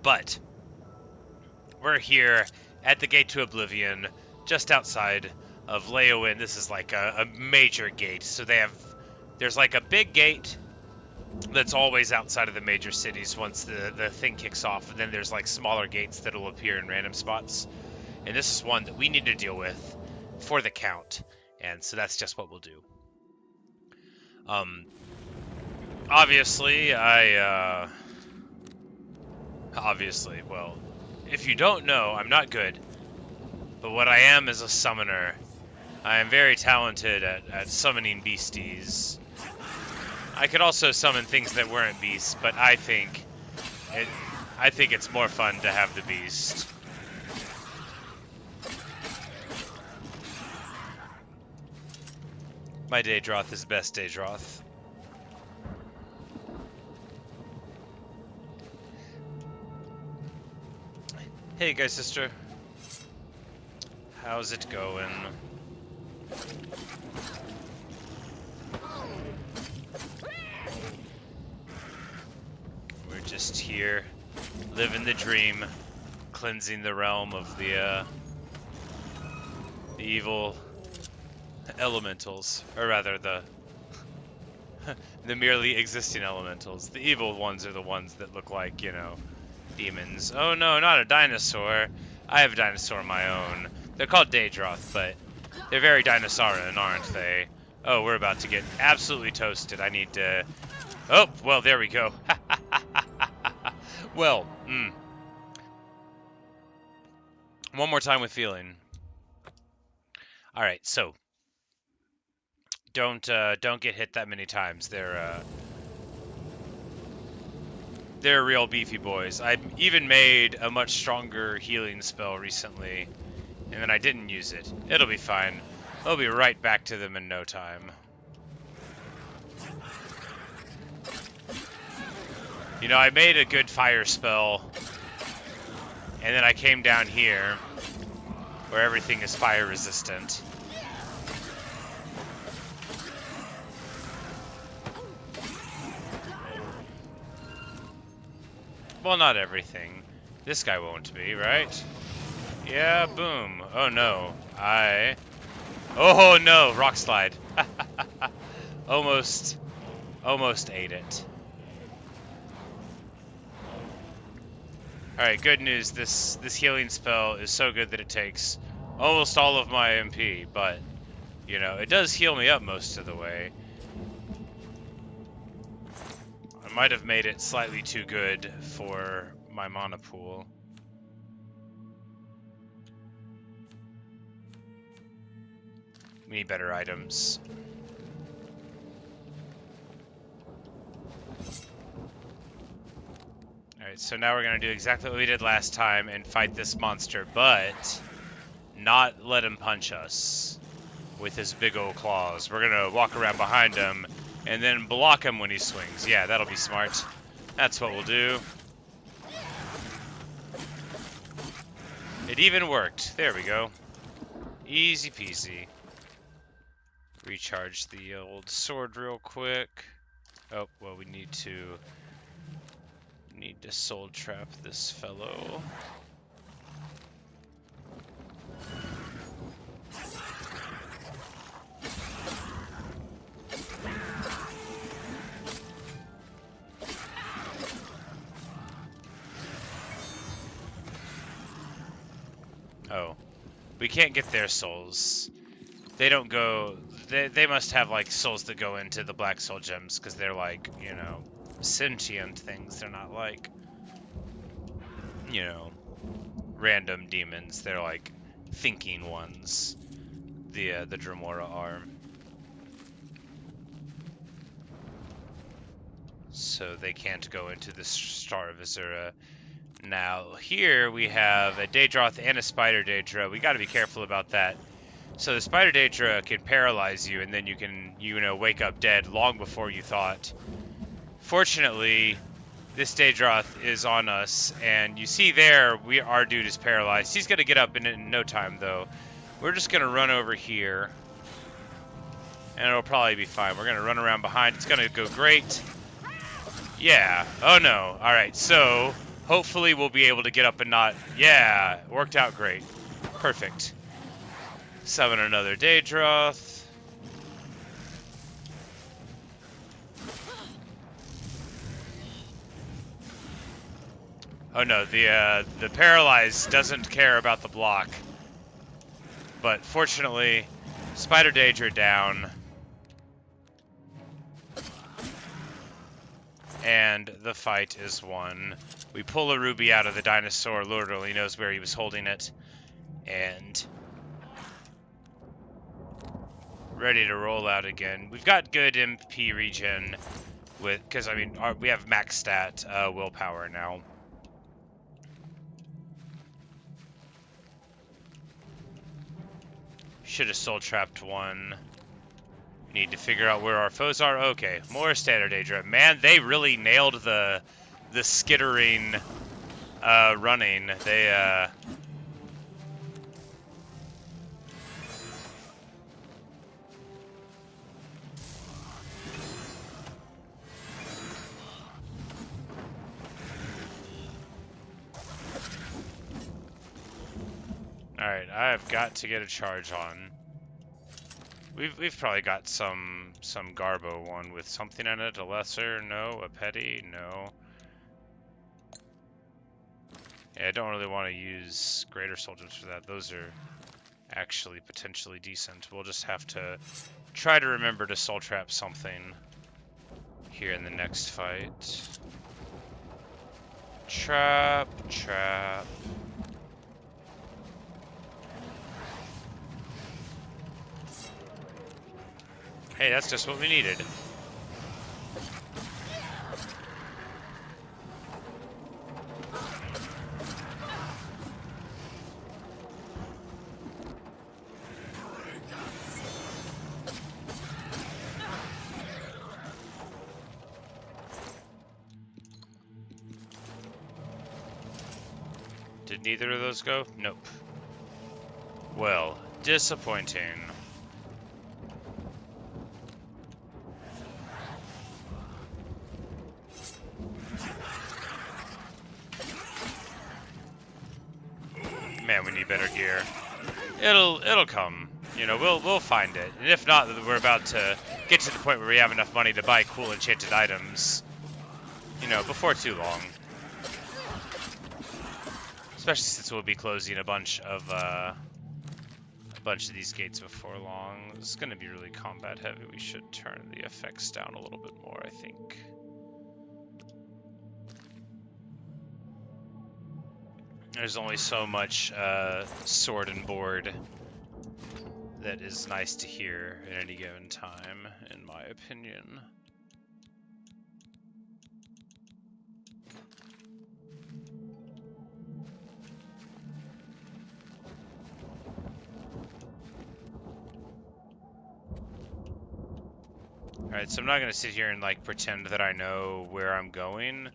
But we're here at the gate to Oblivion, just outside of Leyawiin. This is like a major gate. So there's like a big gate that's always outside of the major cities once the thing kicks off. And then there's like smaller gates that'll appear in random spots. And this is one that we need to deal with for the count. And so that's just what we'll do. Obviously, well, if you don't know, I'm not good. But what I am is a summoner. I am very talented at summoning beasties. I could also summon things that weren't beasts, but I think it's more fun to have the beast. My Daedroth is best Daedroth. Hey guys, sister. How's it going? We're just here, living the dream, cleansing the realm of the evil elementals, or rather the merely existing elementals. The evil ones are the ones that look like, you know, demons. Oh no, not a dinosaur. I have a dinosaur of my own. They're called Daedroth, but they're very dinosauran, aren't they? Oh, we're about to get absolutely toasted. I need to... Oh, well, there we go. Well, one more time with feeling. All right, so don't get hit that many times. They're real beefy boys. I even made a much stronger healing spell recently, and then I didn't use it. It'll be fine. I'll be right back to them in no time. You know, I made a good fire spell, and then I came down here, where everything is fire resistant. Well, not everything. This guy won't be, right? Yeah, boom. Oh no. Oh no, rock slide. Almost ate it. Alright, good news. This healing spell is so good that it takes almost all of my MP, but, you know, it does heal me up most of the way. I might have made it slightly too good for my mana pool. We need better items. Alright, so now we're going to do exactly what we did last time and fight this monster, but not let him punch us with his big old claws. We're going to walk around behind him and then block him when he swings. Yeah, that'll be smart. That's what we'll do. It even worked. There we go. Easy peasy. Recharge the old sword real quick. Oh, well, we need to soul trap this fellow. Oh, we can't get their souls. They don't go... They must have, like, souls that go into the black soul gems, because they're, like, you know, sentient things. They're not, like, you know, random demons. They're, like, thinking ones. The Dremora are. So they can't go into the Star of Azura. Now, here we have a Daedroth and a Spider Daedra. We got to be careful about that. So the Spider Daedra can paralyze you, and then you can, you know, wake up dead long before you thought. Fortunately, this Daedroth is on us, and you see there, our dude is paralyzed. He's going to get up in no time, though. We're just going to run over here, and it'll probably be fine. We're going to run around behind. It's going to go great. Yeah. Oh, no. All right, so Hopefully we'll be able to get up and not... Yeah, worked out great. Perfect. Summon another Daedroth. Oh no, the Paralyzed doesn't care about the block. But fortunately, Spider Daedra down. And the fight is won. We pull a ruby out of the dinosaur, Lord only knows where he was holding it. And ready to roll out again. We've got good MP regen with, because I mean, we have max stat willpower now. Should have soul trapped one. Need to figure out where our foes are. Okay, more standard Daedra. Man, they really nailed the skittering running. They Alright, I've got to get a charge on. We've probably got some Garbo one with something in it. A lesser, no. A petty, no. Yeah, I don't really want to use greater soldiers for that. Those are actually potentially decent. We'll just have to try to remember to soul trap something here in the next fight. Trap. Hey, that's just what we needed. Did neither of those go? Nope. Well, disappointing. Man, we need better gear. It'll come. You know, we'll find it. And if not, we're about to get to the point where we have enough money to buy cool enchanted items. You know, before too long. Especially since we'll be closing a bunch of these gates before long. This is going to be really combat heavy. We should turn the effects down a little bit more, I think. There's only so much sword and board that is nice to hear at any given time, in my opinion. Alright, so I'm not going to sit here and like pretend that I know where I'm going.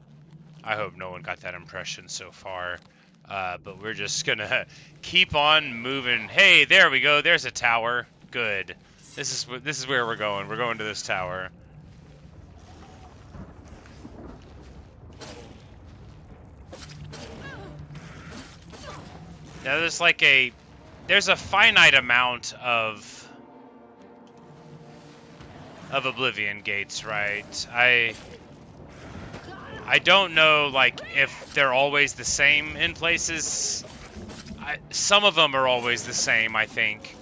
I hope no one got that impression so far. But we're just gonna keep on moving. Hey, there we go. There's a tower. Good. This is where we're going. We're going to this tower. Now there's a finite amount of Oblivion gates, right? I don't know, like, if they're always the same in places. Some of them are always the same, I think.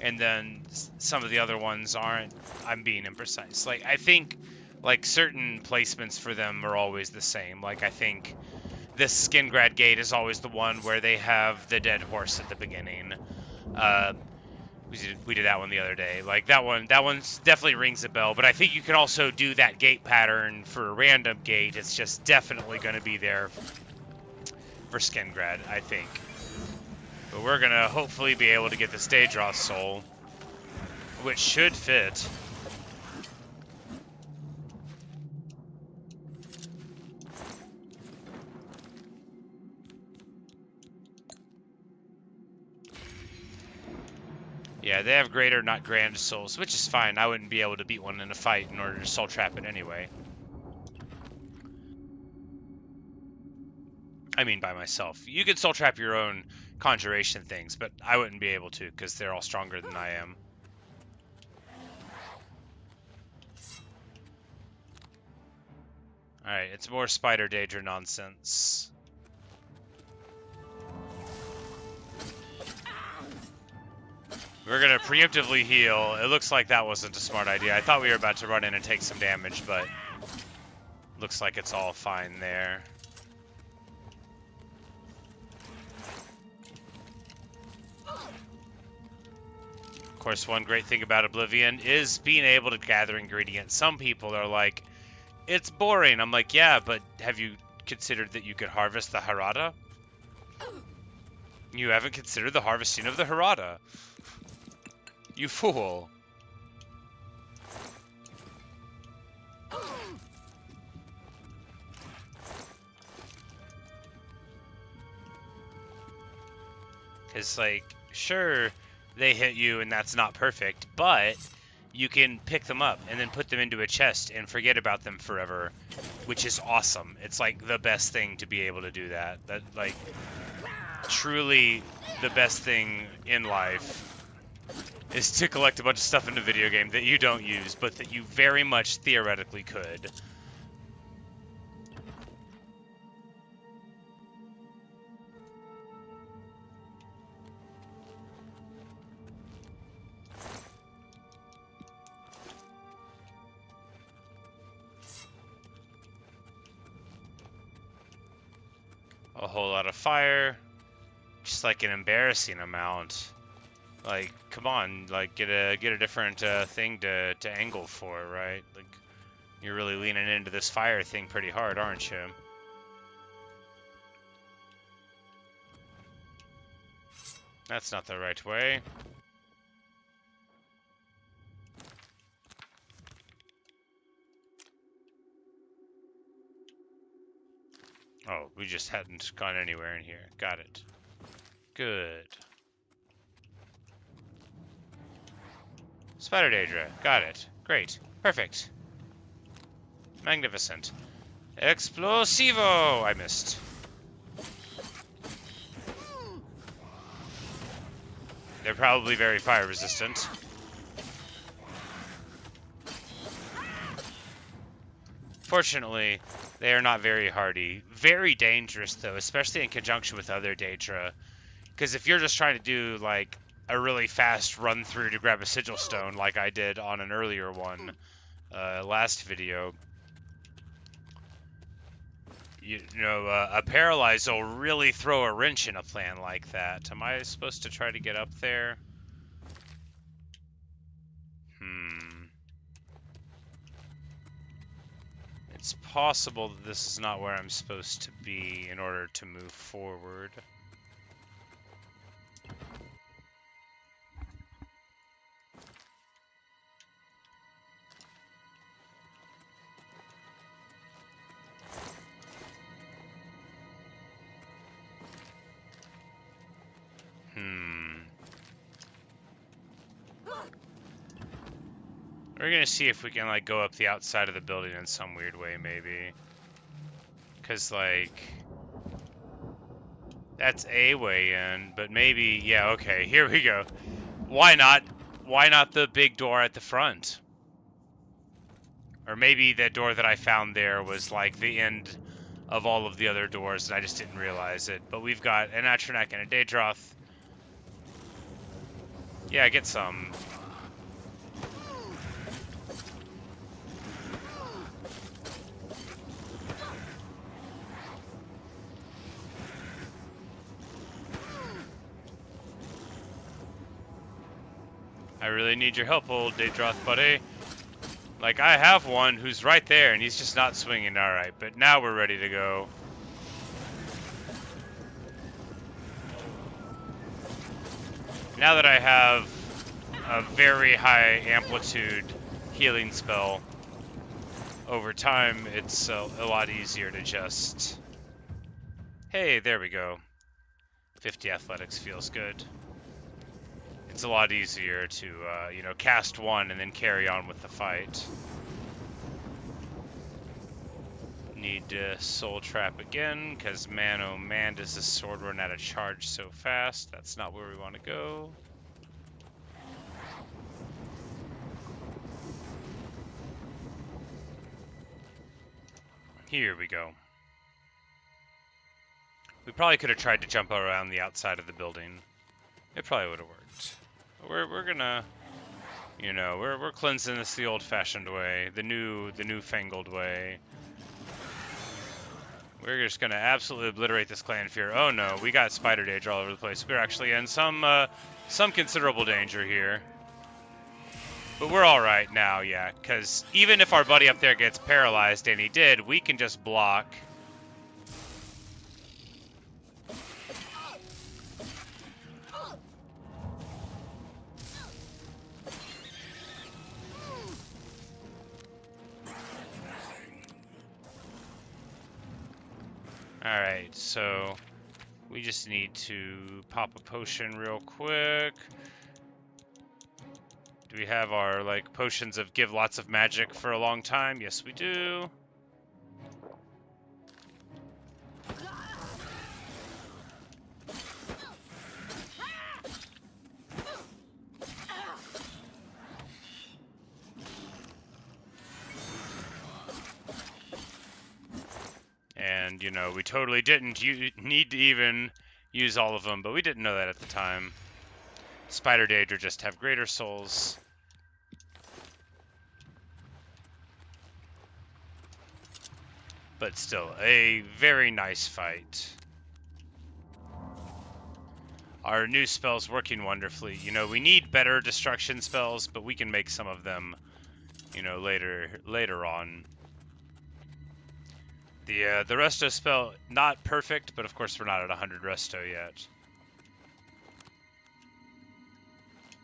And then some of the other ones aren't. I'm being imprecise. Like, I think, like, certain placements for them are always the same. Like, I think this Skingrad gate is always the one where they have the dead horse at the beginning. We did that one the other day. Like, that one definitely rings a bell. But I think you can also do that gate pattern for a random gate. It's just definitely going to be there for Skingrad, I think. But we're going to hopefully be able to get the Daedroth soul, which should fit. Yeah, they have greater, not grand souls, which is fine. I wouldn't be able to beat one in a fight in order to soul trap it anyway. I mean by myself. You can soul trap your own conjuration things, but I wouldn't be able to because they're all stronger than I am. Alright, it's more Spider Daedra nonsense. We're gonna preemptively heal. It looks like that wasn't a smart idea. I thought we were about to run in and take some damage, but looks like it's all fine there. Of course, one great thing about Oblivion is being able to gather ingredients. Some people are like, it's boring. I'm like, yeah, but have you considered that you could harvest the Harada? You haven't considered the harvesting of the Harada. You fool. Because, like, sure, they hit you and that's not perfect, but you can pick them up and then put them into a chest and forget about them forever, which is awesome. It's, like, the best thing to be able to do that. That, like, truly the best thing in life is to collect a bunch of stuff in a video game that you don't use, but that you very much theoretically could. A whole lot of fire, just like an embarrassing amount. Like, come on, like get a different thing to angle for, right? Like, you're really leaning into this fire thing pretty hard, aren't you? That's not the right way. Oh, we just hadn't gone anywhere in here. Got it. Good. Spider Daedra. Got it. Great. Perfect. Magnificent. Explosivo! I missed. They're probably very fire resistant. Fortunately, they are not very hardy. Very dangerous, though, especially in conjunction with other Daedra. Because if you're just trying to do, like, a really fast run through to grab a sigil stone, like I did on an earlier one, last video, you know, a Paralyze will really throw a wrench in a plan like that. Am I supposed to try to get up there? It's possible that this is not where I'm supposed to be in order to move forward. We're gonna see if we can, like, go up the outside of the building in some weird way, maybe. Because, like, that's a way in, but maybe, yeah, okay, here we go. Why not? Why not the big door at the front? Or maybe that door that I found there was, like, the end of all of the other doors, and I just didn't realize it. But we've got an Atronach and a Daedroth. Yeah, get some. I really need your help, old Daedroth buddy. Like, I have one who's right there, and he's just not swinging. Alright, but now we're ready to go. Now that I have a very high amplitude healing spell, over time, it's a lot easier to just... Hey, there we go. 50 athletics feels good. It's a lot easier to, you know, cast one and then carry on with the fight. Need to soul trap again, because man oh man does this sword run out of charge so fast. That's not where we want to go. Here we go. We probably could have tried to jump around the outside of the building. It probably would have worked. We're gonna, you know, we're cleansing this the old-fashioned way, the newfangled way. We're just gonna absolutely obliterate this clan fear. Oh no, we got spider danger all over the place. We're actually in some considerable danger here. But we're all right now, yeah, because even if our buddy up there gets paralyzed, and he did, we can just block. Alright, so we just need to pop a potion real quick. Do we have our, like, potions of give lots of magic for a long time? Yes, we do. And, you know, we totally didn't need to even use all of them, but we didn't know that at the time. Spider Daedra just have greater souls. But still, a very nice fight. Our new spell's working wonderfully. You know, we need better destruction spells, but we can make some of them, you know, later on. The resto spell, not perfect, but of course we're not at 100 resto yet.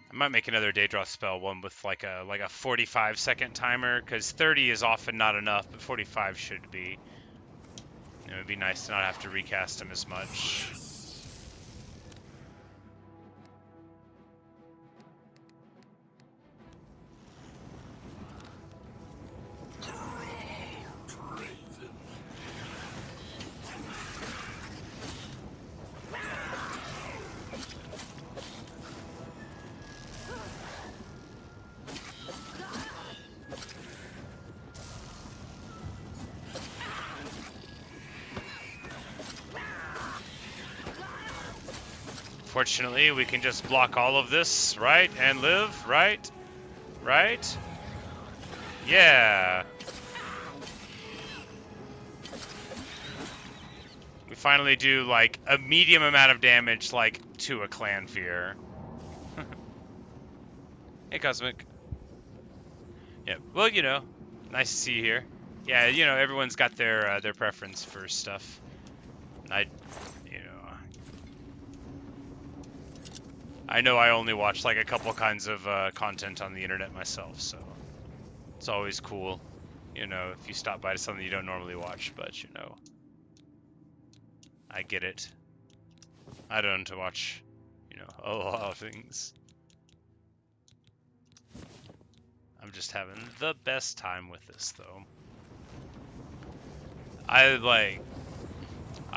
I might make another Daedra spell, one with like a 45-second timer, because 30 is often not enough, but 45 should be. It would be nice to not have to recast them as much. Fortunately, we can just block all of this, right? And live, right? Right? Yeah. We finally do, like, a medium amount of damage, like, to a clan fear. Hey, Cosmic. Yeah, well, you know, nice to see you here. Yeah, you know, everyone's got their preference for stuff. I know I only watch like a couple kinds of content on the internet myself, so it's always cool, you know, if you stop by to something you don't normally watch, but you know, I get it. I don't watch, you know, a lot of things. I'm just having the best time with this, though.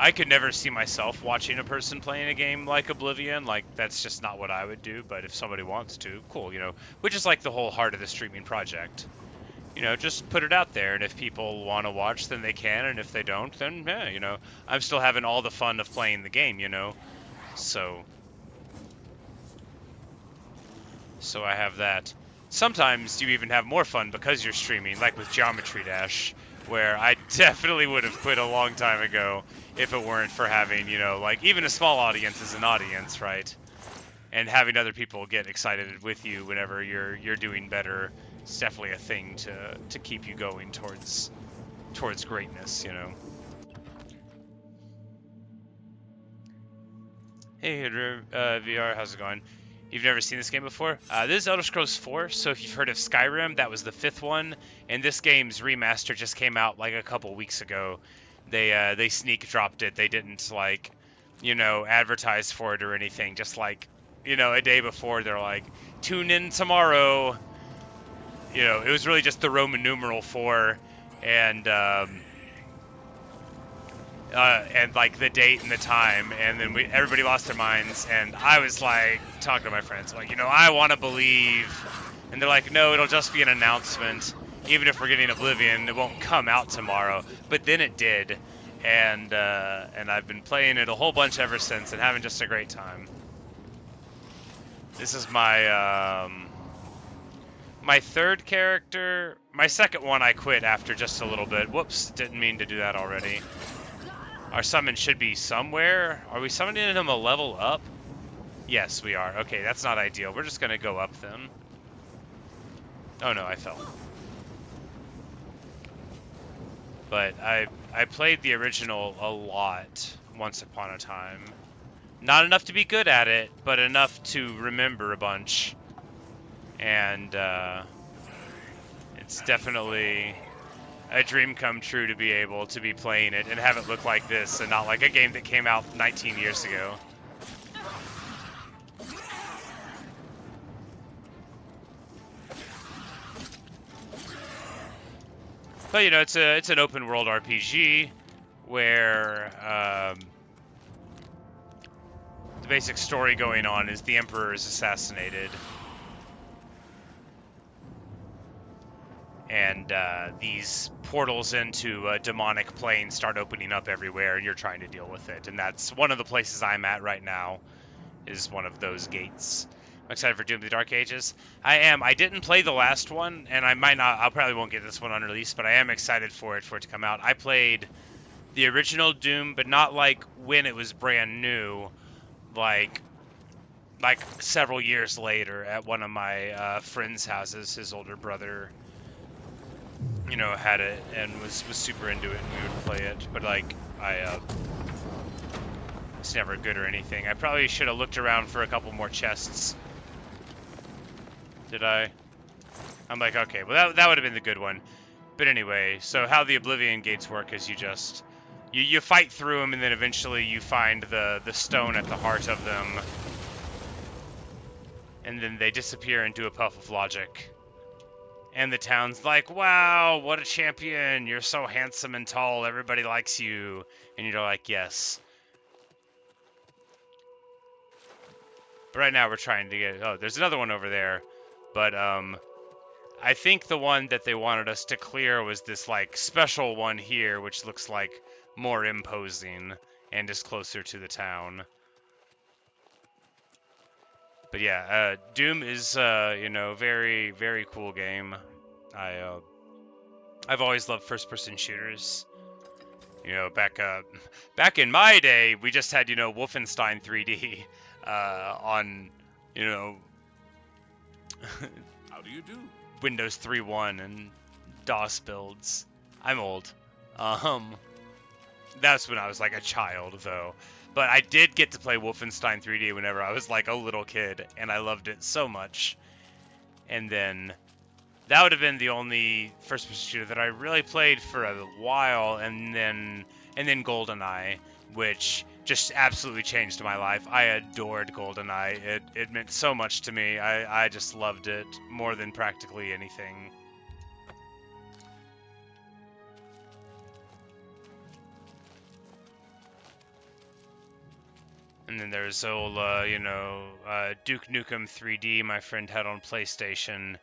I could never see myself watching a person playing a game like Oblivion. Like, that's just not what I would do, but if somebody wants to, cool, you know. Which is like the whole heart of the streaming project. You know, just put it out there, and if people want to watch, then they can, and if they don't, then, yeah, you know. I'm still having all the fun of playing the game, you know. So I have that. Sometimes you even have more fun because you're streaming, like with Geometry Dash, where I definitely would have quit a long time ago if it weren't for having, you know, like, even a small audience is an audience, right? And having other people get excited with you whenever you're doing better is definitely a thing to keep you going towards greatness, you know. Hey, VR, how's it going? You've never seen this game before? This is Elder Scrolls 4, so if you've heard of Skyrim, that was the 5th one, and this game's remaster just came out like a couple weeks ago. They sneak dropped it. They didn't, like, you know, advertise for it or anything. Just like, you know, a day before, they're like, tune in tomorrow. You know, it was really just the Roman numeral 4, and and like the date and the time, and then everybody lost their minds, and I was like talking to my friends like, I want to believe, and they're like, no, it'll just be an announcement. Even if we're getting Oblivion, it won't come out tomorrow. But then it did, and I've been playing it a whole bunch ever since and having just a great time. This is my my third character. My second one I quit after just a little bit. Whoops, didn't mean to do that already. Our summon should be somewhere. Are we summoning him a level up? Yes, we are. Okay, that's not ideal. We're just going to go up then. Oh no, I fell. But I played the original a lot once upon a time. Not enough to be good at it, but enough to remember a bunch. And it's definitely a dream come true to be able to be playing it and have it look like this and not like a game that came out 19 years ago. But it's an open world RPG where the basic story going on is the Emperor is assassinated. And these portals into a demonic plane start opening up everywhere, and you're trying to deal with it. And that's one of the places I'm at right now, is one of those gates. I'm excited for Doom of the Dark Ages. I am. I didn't play the last one, and I probably won't get this one on release, but I am excited for it to come out. I played the original Doom, but not like when it was brand new, like several years later at one of my friends' houses. His older brother had it and was super into it, and we would play it. But like, it's never good or anything. I probably should have looked around for a couple more chests. Did I? I'm like, okay, well that would have been the good one. But anyway, so how the Oblivion gates work is you fight through them, and then eventually you find the stone at the heart of them, and then they disappear into a puff of logic. And the town's like, wow, what a champion. You're so handsome and tall. Everybody likes you. And you're like, yes. But right now we're trying to get... Oh, there's another one over there. But I think the one that they wanted us to clear was this like special one here, which looks like more imposing and is closer to the town. But yeah, Doom is very, very cool game. I've always loved first-person shooters. Back in my day, we just had Wolfenstein 3D on How do you do? Windows 3.1 and DOS builds. I'm old. That's when I was like a child though. But I did get to play Wolfenstein 3D whenever I was like a little kid, and I loved it so much. And then that would have been the only first-person shooter that I really played for a while, and then GoldenEye, which just absolutely changed my life. I adored GoldenEye. It meant so much to me. I just loved it more than practically anything. And then there's old, Duke Nukem 3D my friend had on PlayStation.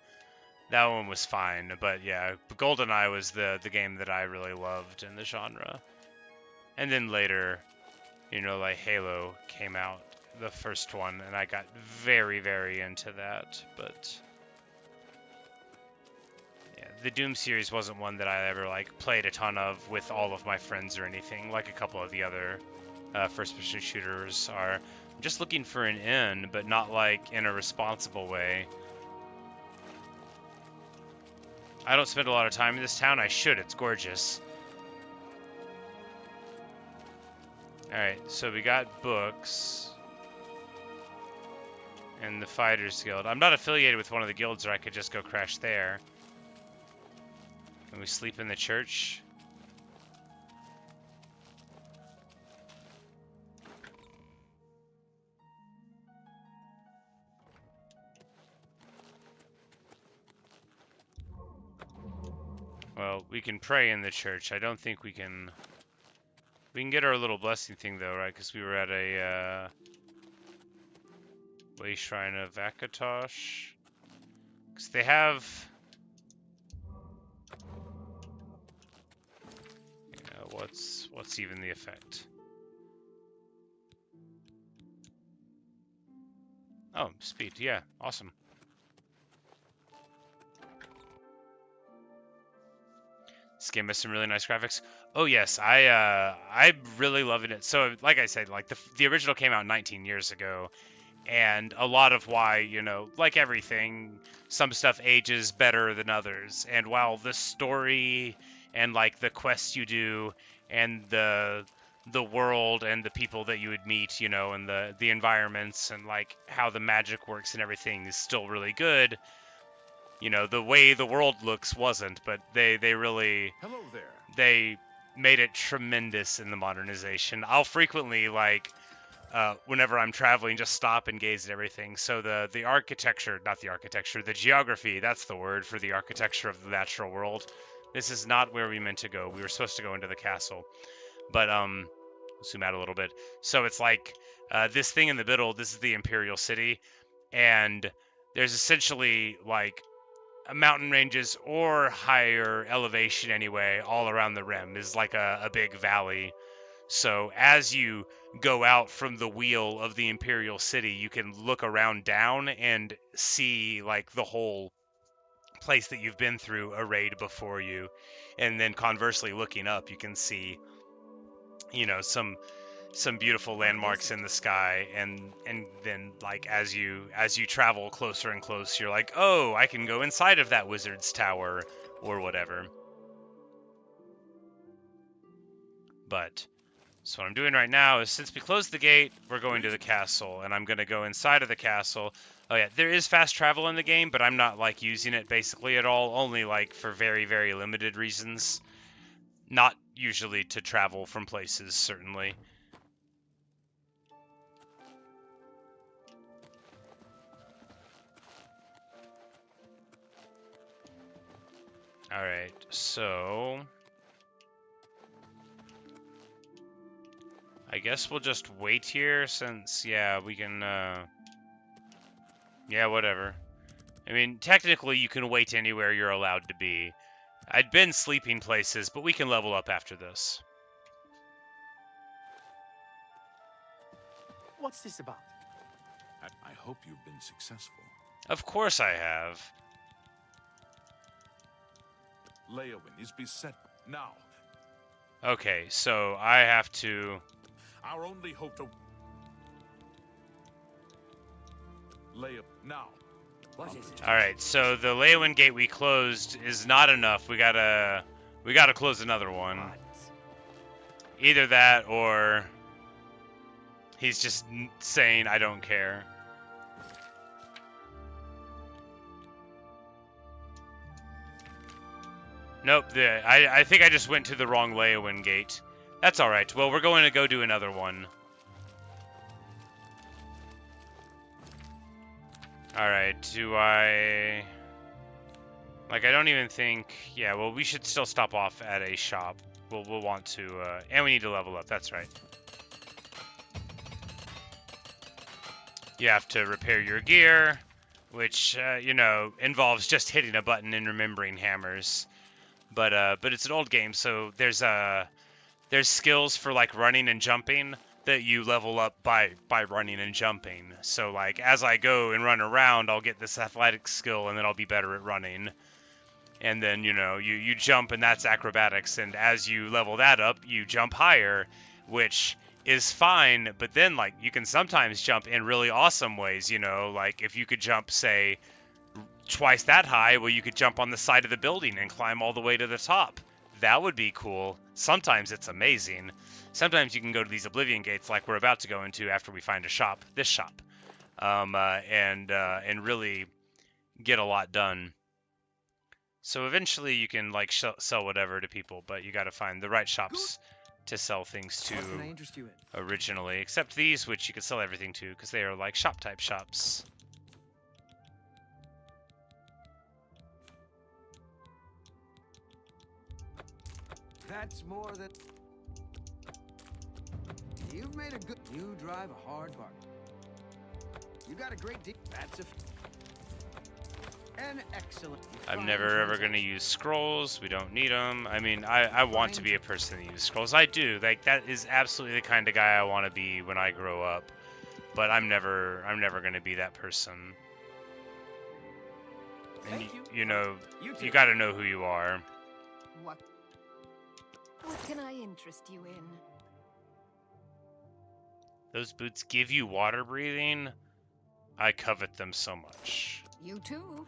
That one was fine, but yeah, GoldenEye was the game that I really loved in the genre. And then later, like Halo came out, the first one, and I got very, very into that. But yeah, the Doom series wasn't one that I ever like played a ton of with all of my friends or anything, like a couple of the other first-person shooters are. I'm just looking for an inn, but not like in a responsible way. I don't spend a lot of time in this town. I should. It's gorgeous. Alright, so we got books. And the Fighters Guild. I'm not affiliated with one of the guilds, or I could just go crash there. Can we sleep in the church? Well, we can pray in the church. I don't think we can We can get our little blessing thing though, right? Because we were at a Way Shrine of Akatosh. Because they have... what's even the effect? Oh, speed. Yeah, awesome. This game has some really nice graphics. Oh yes, I'm really loving it. So like I said, like the original came out 19 years ago, and a lot of why, you know, like everything, some stuff ages better than others. And while the story and like the quests you do and the world and the people that you would meet, you know, and the environments and like how the magic works and everything is still really good. You know, the way the world looks wasn't, but they really Hello there. they made it tremendous in the modernization. I'll frequently like whenever I'm traveling, just stop and gaze at everything. So the architecture, not the architecture, the geography, that's the word for the architecture of the natural world. This is not where we meant to go. We were supposed to go into the castle. But zoom out a little bit. So it's like this thing in the middle, this is the Imperial City, and there's essentially like mountain ranges or higher elevation anyway all around the rim. Is like a big valley. So as you go out from the wheel of the Imperial City, you can look around down and see like the whole place that you've been through arrayed before you. And then conversely looking up, you can see, you know, some beautiful landmarks in the sky, and then like as you travel closer and closer, you're like, "Oh, I can go inside of that wizard's tower or whatever." But so what I'm doing right now is, since we closed the gate, we're going to the castle, and I'm going to go inside of the castle. Oh yeah, there is fast travel in the game, but I'm not like using it basically at all, only like for very, very limited reasons. Not usually to travel from places, certainly. Alright, so I guess we'll just wait here since, yeah, we can, yeah, whatever. I mean, technically you can wait anywhere you're allowed to be. I'd been sleeping places, but we can level up after this. What's this about? I hope you've been successful. Of course I have. Leyawiin is beset now. Okay, so I have to... Our only hope to Leyawiin now. What is it? Alright, so the Leyawiin gate we closed is not enough. We gotta close another one. What? Either that or he's just saying, I don't care. Nope, I think I just went to the wrong Leyawiin gate. That's alright. Well, we're going to go do another one. Alright, do I... Like, I don't even think... Yeah, well, we should still stop off at a shop. We'll want to... And we need to level up, that's right. You have to repair your gear, which, you know, involves just hitting a button and remembering hammers. But it's an old game, so there's skills for, like, running and jumping that you level up by running and jumping. So, like, as I go and run around, I'll get this athletic skill, and then I'll be better at running. And then, you know, you jump, and that's acrobatics, and as you level that up, you jump higher, which is fine, but then, like, you can sometimes jump in really awesome ways, you know, like, if you could jump, say, twice that high, well, you could jump on the side of the building and climb all the way to the top. That would be cool. Sometimes it's amazing. Sometimes you can go to these Oblivion gates like we're about to go into after we find a shop, this shop, and really get a lot done. So eventually you can like sell whatever to people, but you got to find the right shops to sell things to What can I interest you in? originally, except these, which you can sell everything to because they are like shop type shops. That's more than... You've made a good. You drive a hard bargain. You got a great deal. That's an excellent. I'm fine never ever going to transaction. use scrolls. We don't need them. I mean, I want to be a person that uses scrolls. I do. Like, that is absolutely the kind of guy I want to be when I grow up. But I'm never going to be that person. And Thank you. you know, You too. you got to know who you are. What can I interest you in? Those boots give you water breathing. I covet them so much. You too.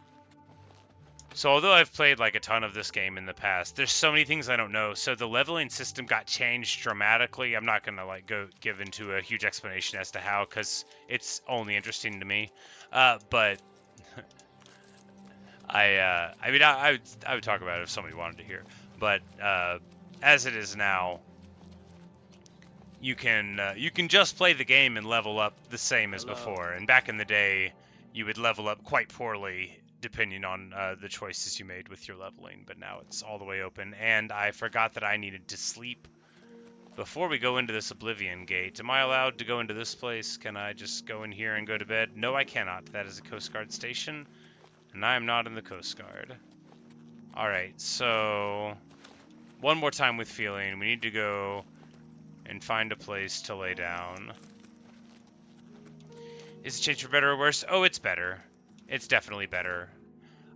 So although I've played like a ton of this game in the past, there's so many things I don't know. So the leveling system got changed dramatically. I'm not gonna like go give into a huge explanation as to how, because it's only interesting to me. But I mean I would talk about it if somebody wanted to hear. But as it is now, you can just play the game and level up the same as before. And back in the day, you would level up quite poorly depending on the choices you made with your leveling. But now it's all the way open. And I forgot that I needed to sleep before we go into this Oblivion gate. Am I allowed to go into this place? Can I just go in here and go to bed? No, I cannot. That is a Coast Guard station, and I am not in the Coast Guard. Alright, so one more time with feeling. We need to go and find a place to lay down. Is it changed for better or worse? Oh, it's better. It's definitely better.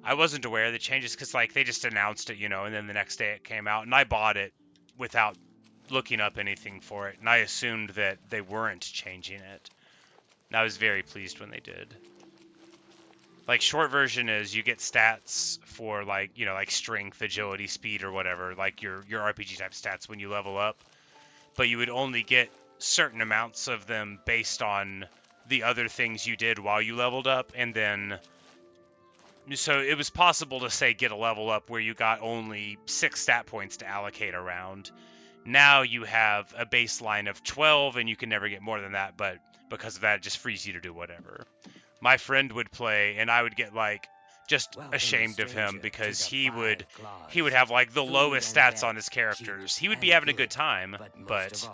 I wasn't aware of the changes because, like, they just announced it, you know, and then the next day it came out, and I bought it without looking up anything for it, and I assumed that they weren't changing it. And I was very pleased when they did. Like, short version is you get stats for, like, you know, like strength, agility, speed, or whatever, like your RPG type stats when you level up. But you would only get certain amounts of them based on the other things you did while you leveled up, and then so it was possible to say get a level up where you got only 6 stat points to allocate around. Now you have a baseline of 12 and you can never get more than that, but because of that it just frees you to do whatever. My friend would play and I would get like just ashamed of him because he would have like the lowest stats on his characters. He would be having a good time, but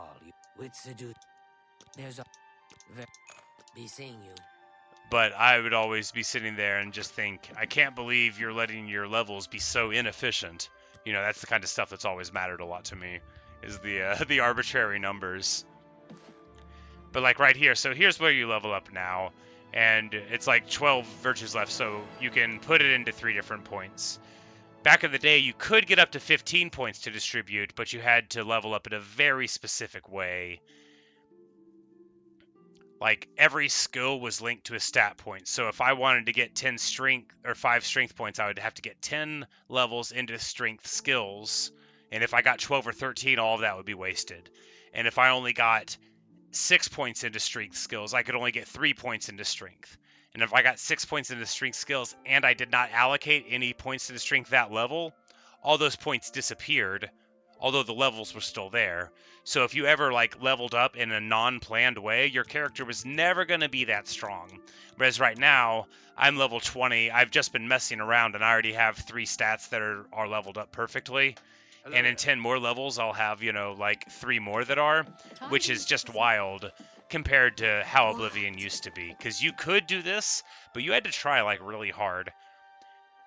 I would always be sitting there and just think, I can't believe you're letting your levels be so inefficient. You know, that's the kind of stuff that's always mattered a lot to me, is the arbitrary numbers. But like right here, so here's where you level up now. And it's like 12 virtues left, so you can put it into 3 different points. Back in the day, you could get up to 15 points to distribute, but you had to level up in a very specific way. Like, every skill was linked to a stat point. So if I wanted to get 10 strength or 5 strength points, I would have to get 10 levels into strength skills. And if I got 12 or 13, all of that would be wasted. And if I only got 6 points into strength skills, I could only get 3 points into strength. And if I got 6 points into strength skills and I did not allocate any points to the strength that level, all those points disappeared, although the levels were still there. So if you ever like leveled up in a non-planned way, your character was never going to be that strong. Whereas right now, I'm level 20, I've just been messing around and I already have 3 stats that are leveled up perfectly. And in 10 more levels, I'll have, you know, like 3 more that are, which is just wild compared to how Oblivion used to be. Because you could do this, but you had to try, like, really hard.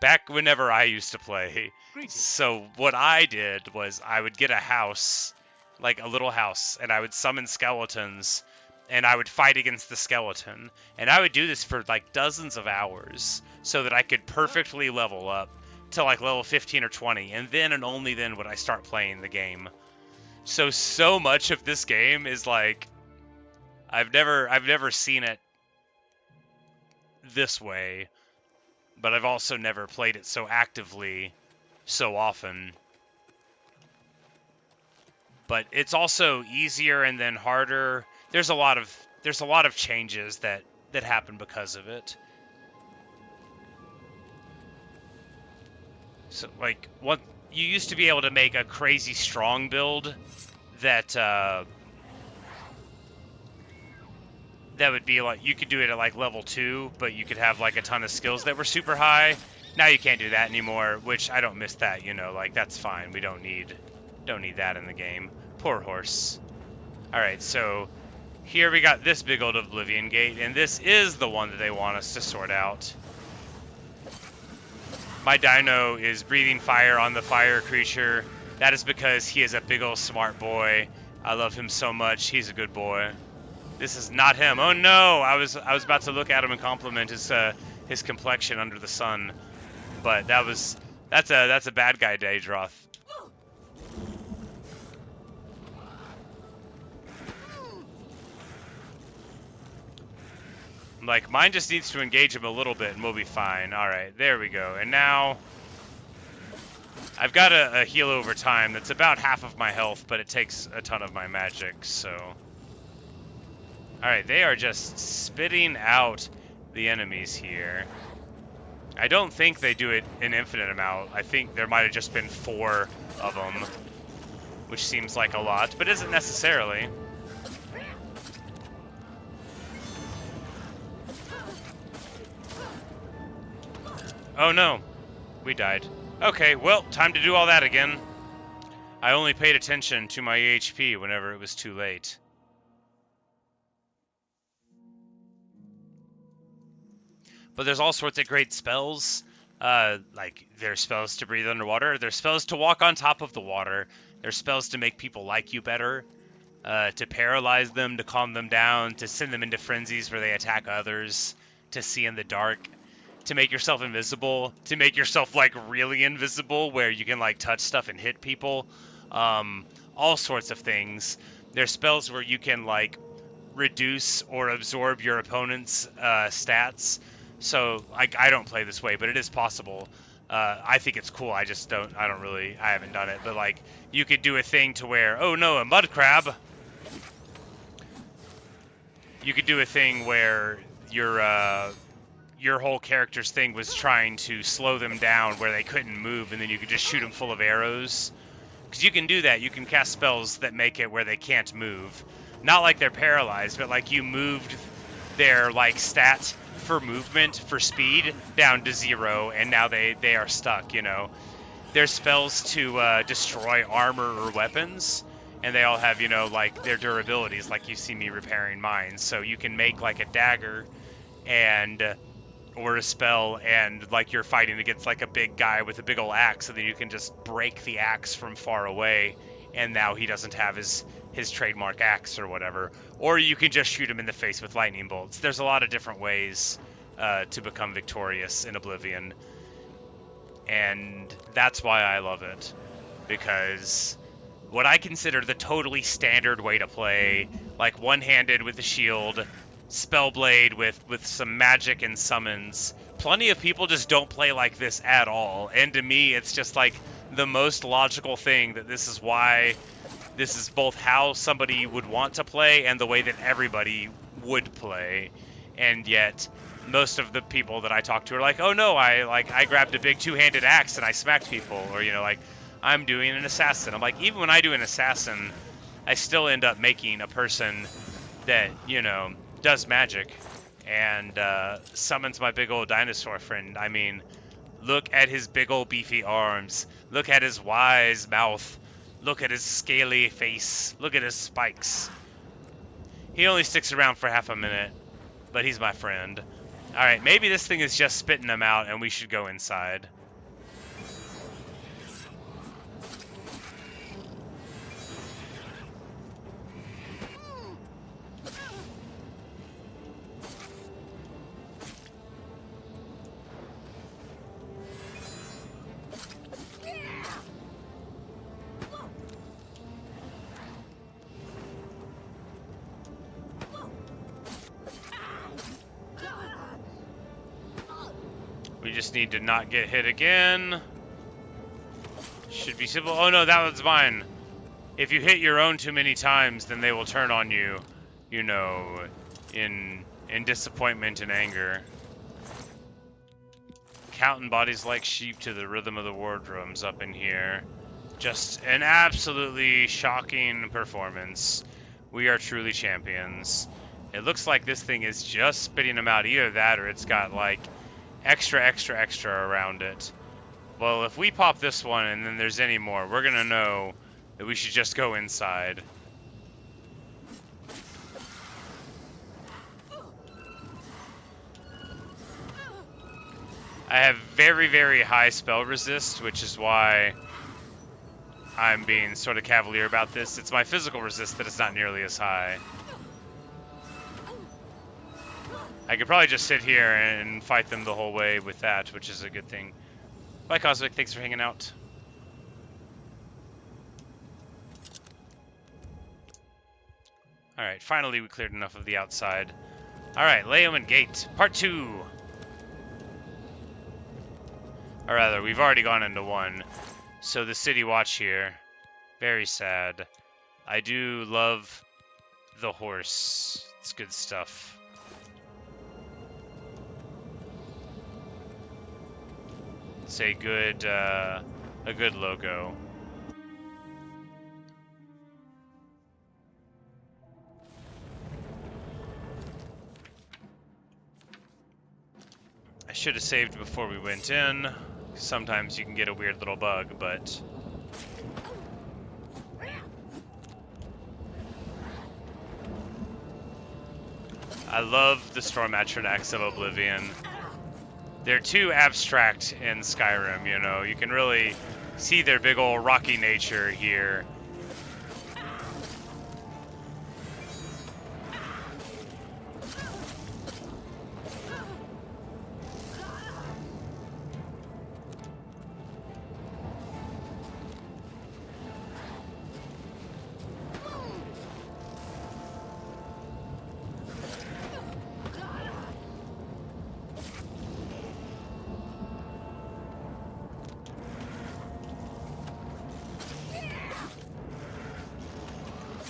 Back whenever I used to play. So what I did was I would get a house, like a little house, and I would summon skeletons, and I would fight against the skeleton. And I would do this for, like, dozens of hours so that I could perfectly level up to like level 15 or 20, and then and only then would I start playing the game. So much of this game is like I've never seen it this way, but I've also never played it so actively so often. But it's also easier and then harder. There's a lot of changes that happen because of it. So, like, what you used to be able to make a crazy strong build that would be like, you could do it at like level 2, but you could have like a ton of skills that were super high. Now you can't do that anymore, which I don't miss that, you know, like that's fine. We don't need that in the game. Poor horse. Alright, so here we got this big old Oblivion gate, and this is the one that they want us to sort out. My dino is breathing fire on the fire creature. That is because he is a big old smart boy. I love him so much. He's a good boy. This is not him. Oh no! I was about to look at him and compliment his complexion under the sun, but that's a bad guy, Daedroth. Like, mine just needs to engage him a little bit and we'll be fine. Alright, there we go. And now I've got a heal over time that's about half of my health, but it takes a ton of my magic, so... Alright, they are just spitting out the enemies here. I don't think they do it an infinite amount. I think there might have just been 4 of them, which seems like a lot, but isn't necessarily. Oh no, we died. Okay, well, time to do all that again. I only paid attention to my HP whenever it was too late. But there's all sorts of great spells. Like, there's spells to breathe underwater. There's spells to walk on top of the water. There's spells to make people like you better. To paralyze them, to calm them down, to send them into frenzies where they attack others. To see in the dark. To make yourself invisible. To make yourself, like, really invisible, where you can, like, touch stuff and hit people. All sorts of things. There's spells where you can, like, reduce or absorb your opponent's stats. So, I don't play this way, but it is possible. I think it's cool. I haven't done it. But, like, you could do a thing to where, oh no, a mud crab. You could do a thing where your whole character's thing was trying to slow them down where they couldn't move, and then you could just shoot them full of arrows. Because you can do that. You can cast spells that make it where they can't move. Not like they're paralyzed, but like you moved their, like, stat for movement, for speed, down to 0, and now they are stuck, you know. There's spells to destroy armor or weapons, and they all have, you know, like, their durabilities, like you see me repairing mine. So you can make, like, a dagger and or a spell, and, like, you're fighting against, like, a big guy with a big ol' axe, and then you can just break the axe from far away, and now he doesn't have his trademark axe or whatever. Or you can just shoot him in the face with lightning bolts. There's a lot of different ways to become victorious in Oblivion. And that's why I love it. Because what I consider the totally standard way to play, like one-handed with the shield, Spellblade with some magic and summons, plenty of people just don't play like this at all. And to me, it's just like the most logical thing that this is why... This is both how somebody would want to play and the way that everybody would play. And yet, most of the people that I talk to are like, oh no, I grabbed a big two-handed axe and I smacked people. Or, you know, like, I'm doing an assassin. I'm like, even when I do an assassin, I still end up making a person that, you know, does magic and summons my big old dinosaur friend. I mean, look at his big old beefy arms. Look at his wise mouth. Look at his scaly face. Look at his spikes. He only sticks around for half a minute, but he's my friend. Alright, maybe this thing is just spitting them out and we should go inside. We just need to not get hit again. Should be simple. Oh no, that one's mine. If you hit your own too many times, then they will turn on you, you know, in disappointment and anger. Counting bodies like sheep to the rhythm of the war drums up in here. Just an absolutely shocking performance. We are truly champions. It looks like this thing is just spitting them out. Either that or it's got, like, extra around it. Well, if we pop this one and then there's any more, we're gonna know that we should just go inside. I have very, very high spell resist, which is why I'm being sort of cavalier about this. It's my physical resist that is not nearly as high. I could probably just sit here and fight them the whole way with that, which is a good thing. Bye, Cosmic. Thanks for hanging out. Alright, finally we cleared enough of the outside. Alright, Leyawiin Gate, Part 2! Or rather, we've already gone into 1. So the City Watch here. Very sad. I do love the horse. It's good stuff. It's a good logo. I should have saved before we went in. Sometimes you can get a weird little bug, but... I love the Storm Atriodax of Oblivion. They're too abstract in Skyrim, you know. You can really see their big old rocky nature here.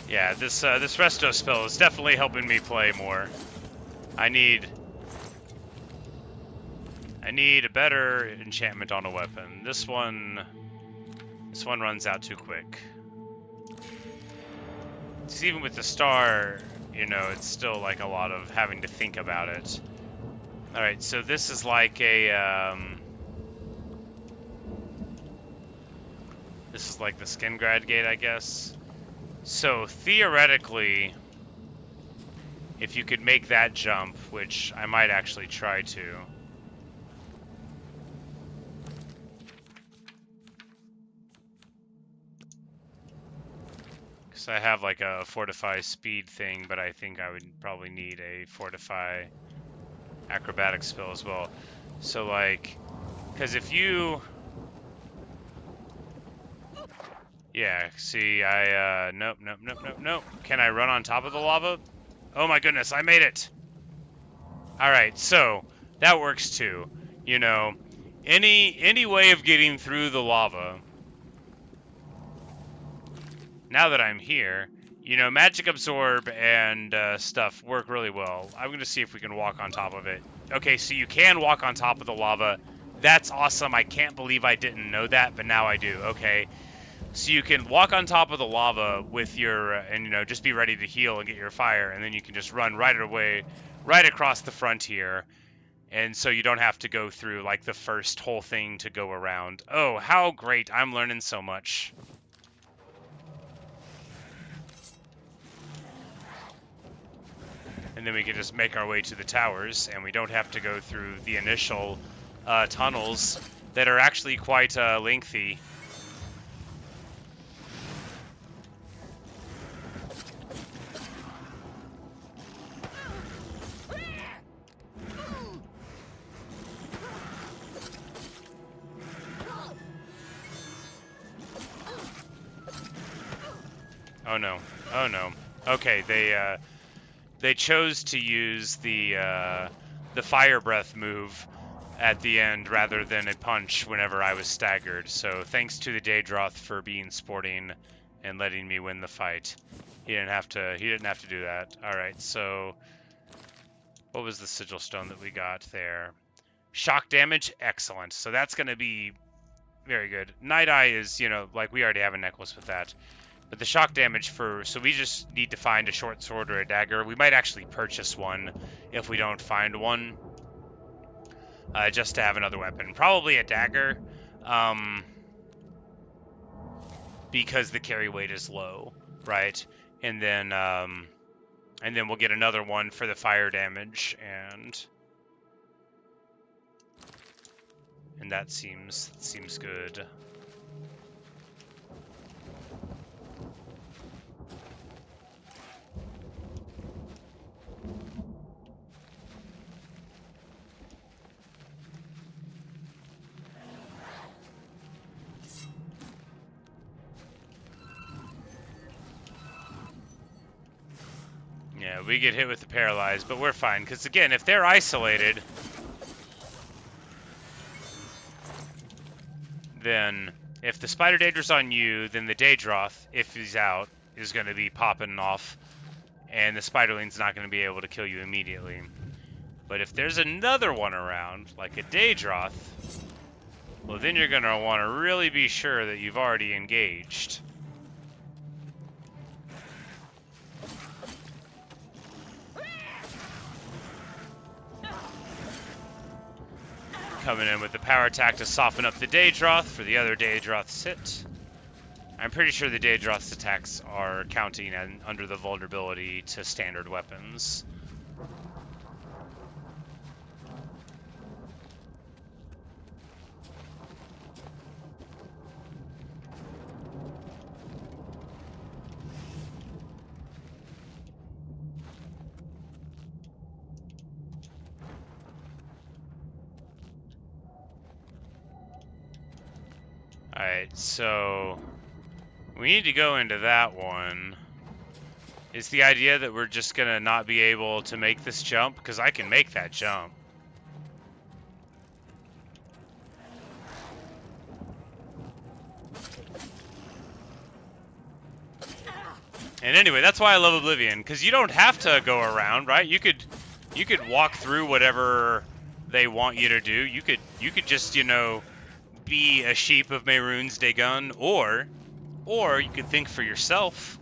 Yeah, this resto spell is definitely helping me play more. I need a better enchantment on a weapon. This one runs out too quick. Because even with the star, you know, it's still like a lot of having to think about it. All right, so this is like a this is like the Skingrad Gate, I guess. So theoretically, if you could make that jump, which I might actually try to. Because I have like a fortify speed thing, but I think I would probably need a fortify acrobatic spell as well. So like, because if you... Yeah, see, nope. Can I run on top of the lava? Oh my goodness, I made it! Alright, so, that works too. You know, any way of getting through the lava, now that I'm here, you know, Magic Absorb and stuff work really well. I'm gonna see if we can walk on top of it. Okay, so you can walk on top of the lava. That's awesome. I can't believe I didn't know that, but now I do. Okay. So you can walk on top of the lava with your, and you know, just be ready to heal and get your fire, and then you can just run right away, right across the frontier, and so you don't have to go through like the first whole thing to go around. Oh, how great! I'm learning so much. And then we can just make our way to the towers, and we don't have to go through the initial tunnels that are actually quite lengthy. Oh no. Oh no. Okay, they chose to use the fire breath move at the end rather than a punch whenever I was staggered. So thanks to the Daedroth for being sporting and letting me win the fight. He didn't have to do that. All right. So what was the sigil stone that we got there? Shock damage, excellent. So that's going to be very good. Night Eye is, you know, like we already have a necklace with that. But the shock damage so we just need to find a short sword or a dagger. We might actually purchase one if we don't find one. Just to have another weapon. Probably a dagger. Because the carry weight is low, right? And then we'll get another one for the fire damage, and And that seems good. Yeah, we get hit with the paralyzed, but we're fine. Because again, if they're isolated, then if the Spider Daedra's on you, then the Daedroth, if he's out, is going to be popping off, and the Spiderling's not going to be able to kill you immediately. But if there's another one around, like a Daedroth, well, then you're going to want to really be sure that you've already engaged. Coming in with the power attack to soften up the Daedroth for the other Daedroth's hit. I'm pretty sure the Daedroth's attacks are counting under the vulnerability to standard weapons. Alright, so we need to go into that one. Is the idea that we're just gonna not be able to make this jump? Because I can make that jump. And anyway, that's why I love Oblivion, because you don't have to go around, right? You could walk through whatever they want you to do. You could just, you know, be a sheep of Mehrunes Dagon, or you could think for yourself.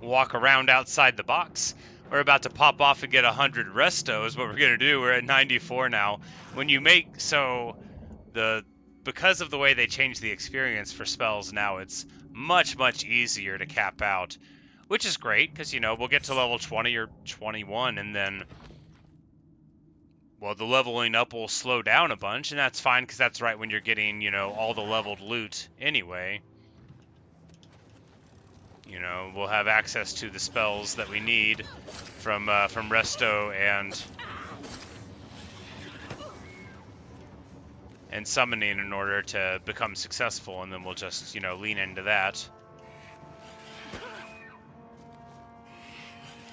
Walk around outside the box. We're about to pop off and get 100 resto is what we're gonna do. We're at 94 now. When you make because of the way they changed the experience for spells now, it's much easier to cap out, which is great because, you know, we'll get to level 20 or 21 and then, well, the leveling up will slow down a bunch, and that's fine because that's right when you're getting, you know, all the leveled loot anyway. You know, we'll have access to the spells that we need from resto and summoning in order to become successful, and then we'll just, you know, lean into that.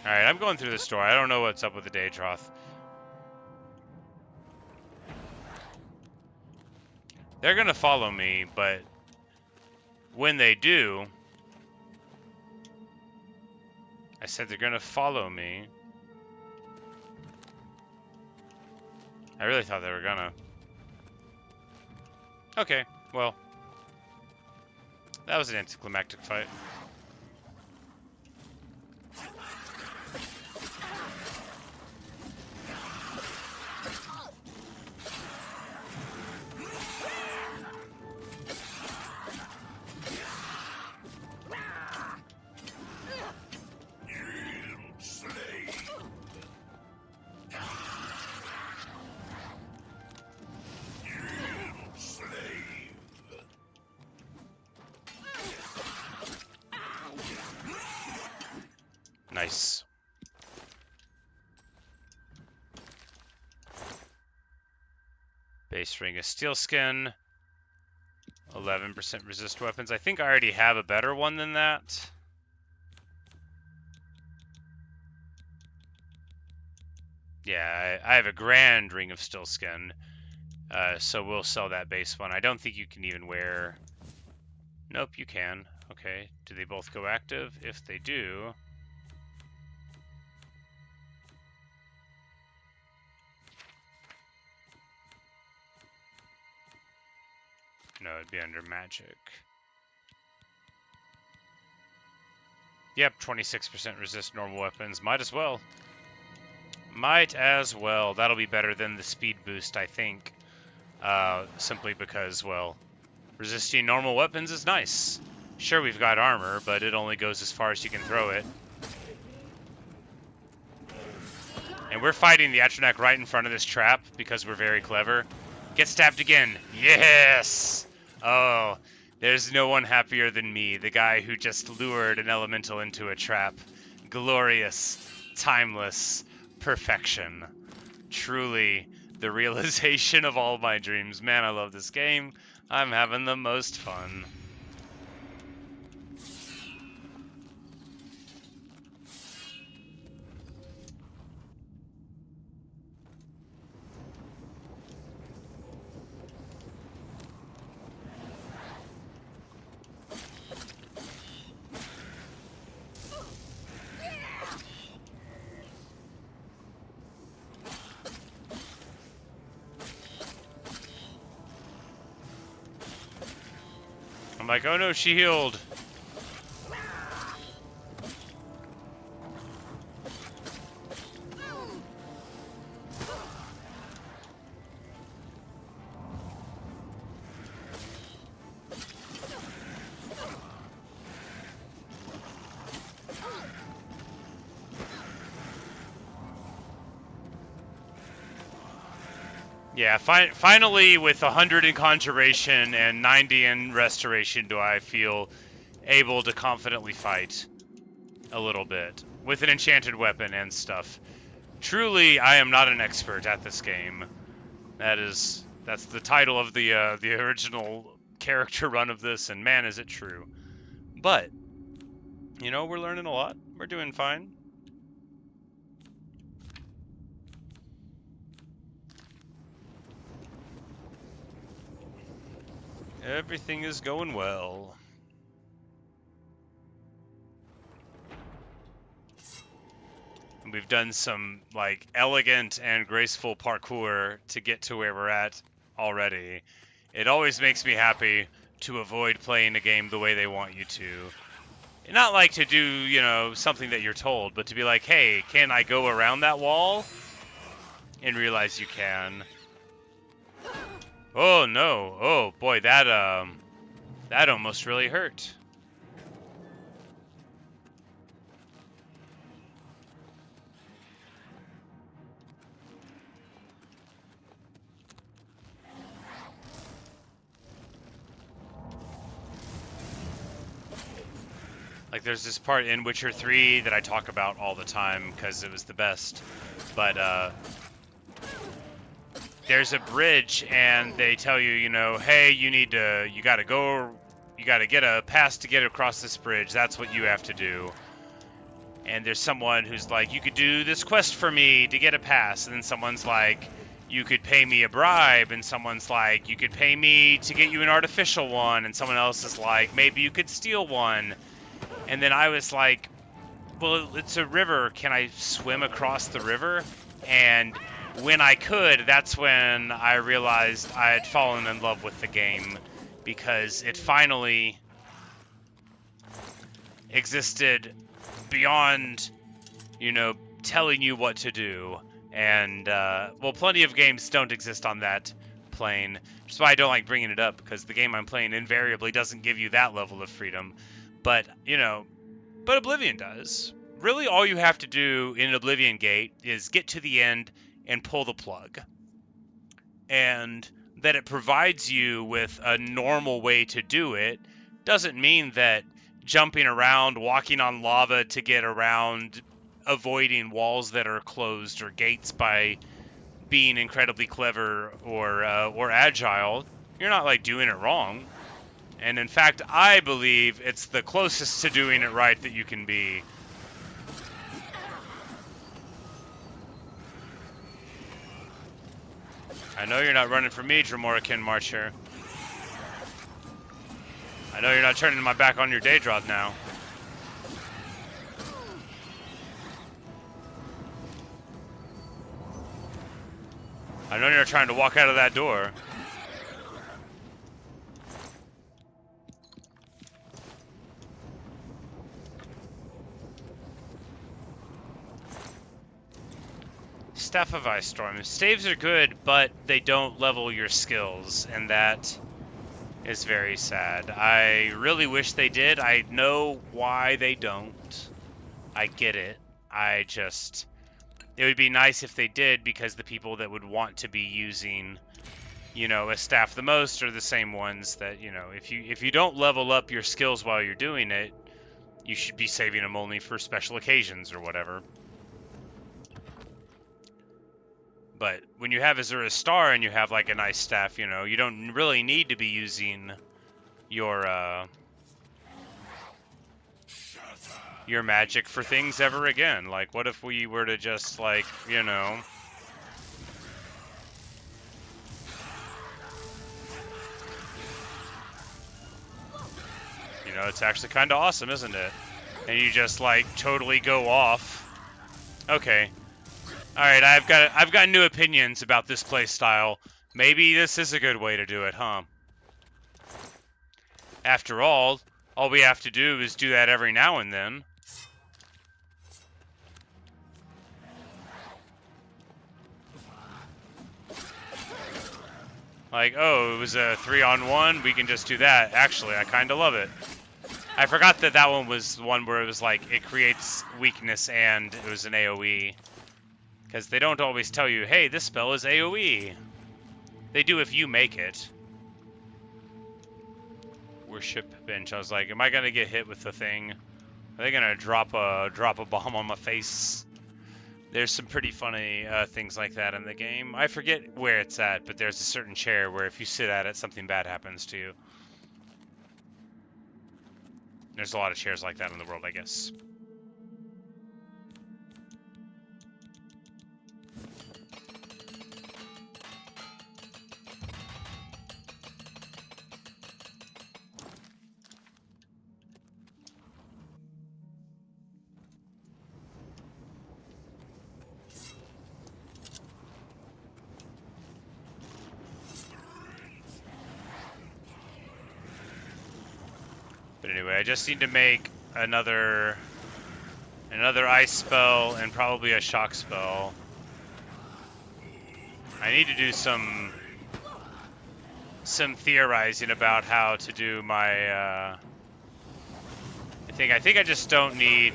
Alright, I'm going through this door. I don't know what's up with the Daedroth. They're gonna follow me, but when they do, I said they're gonna follow me. I really thought they were gonna. Okay, well, that was an anticlimactic fight. Nice. Base ring of steel skin. 11% resist weapons. I think I already have a better one than that. Yeah, I have a grand ring of steel skin. So we'll sell that base one. I don't think you can even wear... Nope, you can. Okay. Do they both go active? If they do... No, it'd be under magic. Yep, 26% resist normal weapons. Might as well. Might as well. That'll be better than the speed boost, I think. Simply because, well, resisting normal weapons is nice. Sure, we've got armor, but it only goes as far as you can throw it. And we're fighting the Atronach right in front of this trap because we're very clever. Get stabbed again. Yes! Oh, there's no one happier than me, the guy who just lured an elemental into a trap. Glorious, timeless perfection. Truly, the realization of all my dreams. Man, I love this game. I'm having the most fun. I'm like, oh no, she healed. Yeah, finally with 100 in Conjuration and 90 in Restoration do I feel able to confidently fight a little bit with an enchanted weapon and stuff. Truly, I am not an expert at this game. That's the title of the original character run of this, and man, is it true. But, you know, we're learning a lot. We're doing fine. Everything is going well. And we've done some, like, elegant and graceful parkour to get to where we're at already. It always makes me happy to avoid playing a game the way they want you to. Not like to do, you know, something that you're told, but to be like, hey, can I go around that wall? And realize you can. Oh no! Oh boy, that almost really hurt. Like, there's this part in Witcher 3 that I talk about all the time because it was the best, but there's a bridge and they tell you, you know, hey, you gotta get a pass to get across this bridge. That's what you have to do. And there's someone who's like, you could do this quest for me to get a pass. And then someone's like, you could pay me a bribe. And someone's like, you could pay me to get you an artificial one. And someone else is like, maybe you could steal one. And then I was like, well, it's a river. Can I swim across the river? And when I could, that's when I realized I had fallen in love with the game, because it finally existed beyond, you know, telling you what to do. And, well, plenty of games don't exist on that plane, which is why I don't like bringing it up, because the game I'm playing invariably doesn't give you that level of freedom. But, you know, but Oblivion does. Really, all you have to do in Oblivion Gate is get to the end and pull the plug. And that it provides you with a normal way to do it doesn't mean that jumping around, walking on lava to get around, avoiding walls that are closed or gates by being incredibly clever or agile, you're not, like, doing it wrong. And in fact, I believe it's the closest to doing it right that you can be. I know you're not running from me, Dramorakin Marcher. I know you're not turning my back on your Daedroth now. I know you're not trying to walk out of that door. Staff of Ice Storm. Staves are good, but they don't level your skills, and that is very sad. I really wish they did. I know why they don't. I get it. It would be nice if they did, because the people that would want to be using you know, a staff the most are the same ones that, you know, if you don't level up your skills while you're doing it, you should be saving them only for special occasions or whatever. But when you have Azura's Star and you have like a nice staff, you know, you don't really need to be using your magic for things ever again. Like, what if we were to just, like, you know, it's actually kind of awesome, isn't it? And you just, like, totally go off. Okay. Alright, I've got new opinions about this play style. Maybe this is a good way to do it, huh? After all we have to do is do that every now and then. Like, oh, it was a 3-on-1, we can just do that. Actually, I kind of love it. I forgot that that one was the one where it was like, it creates weakness and it was an AoE. Because they don't always tell you, hey, this spell is AoE. They do if you make it. Worship bench. I was like, am I gonna get hit with the thing? Are they gonna drop a bomb on my face? There's some pretty funny things like that in the game. I forget where it's at, but there's a certain chair where if you sit at it, something bad happens to you. There's a lot of chairs like that in the world, I guess. But anyway, I just need to make another ice spell and probably a shock spell. I need to do some theorizing about how to do my I think I just don't need,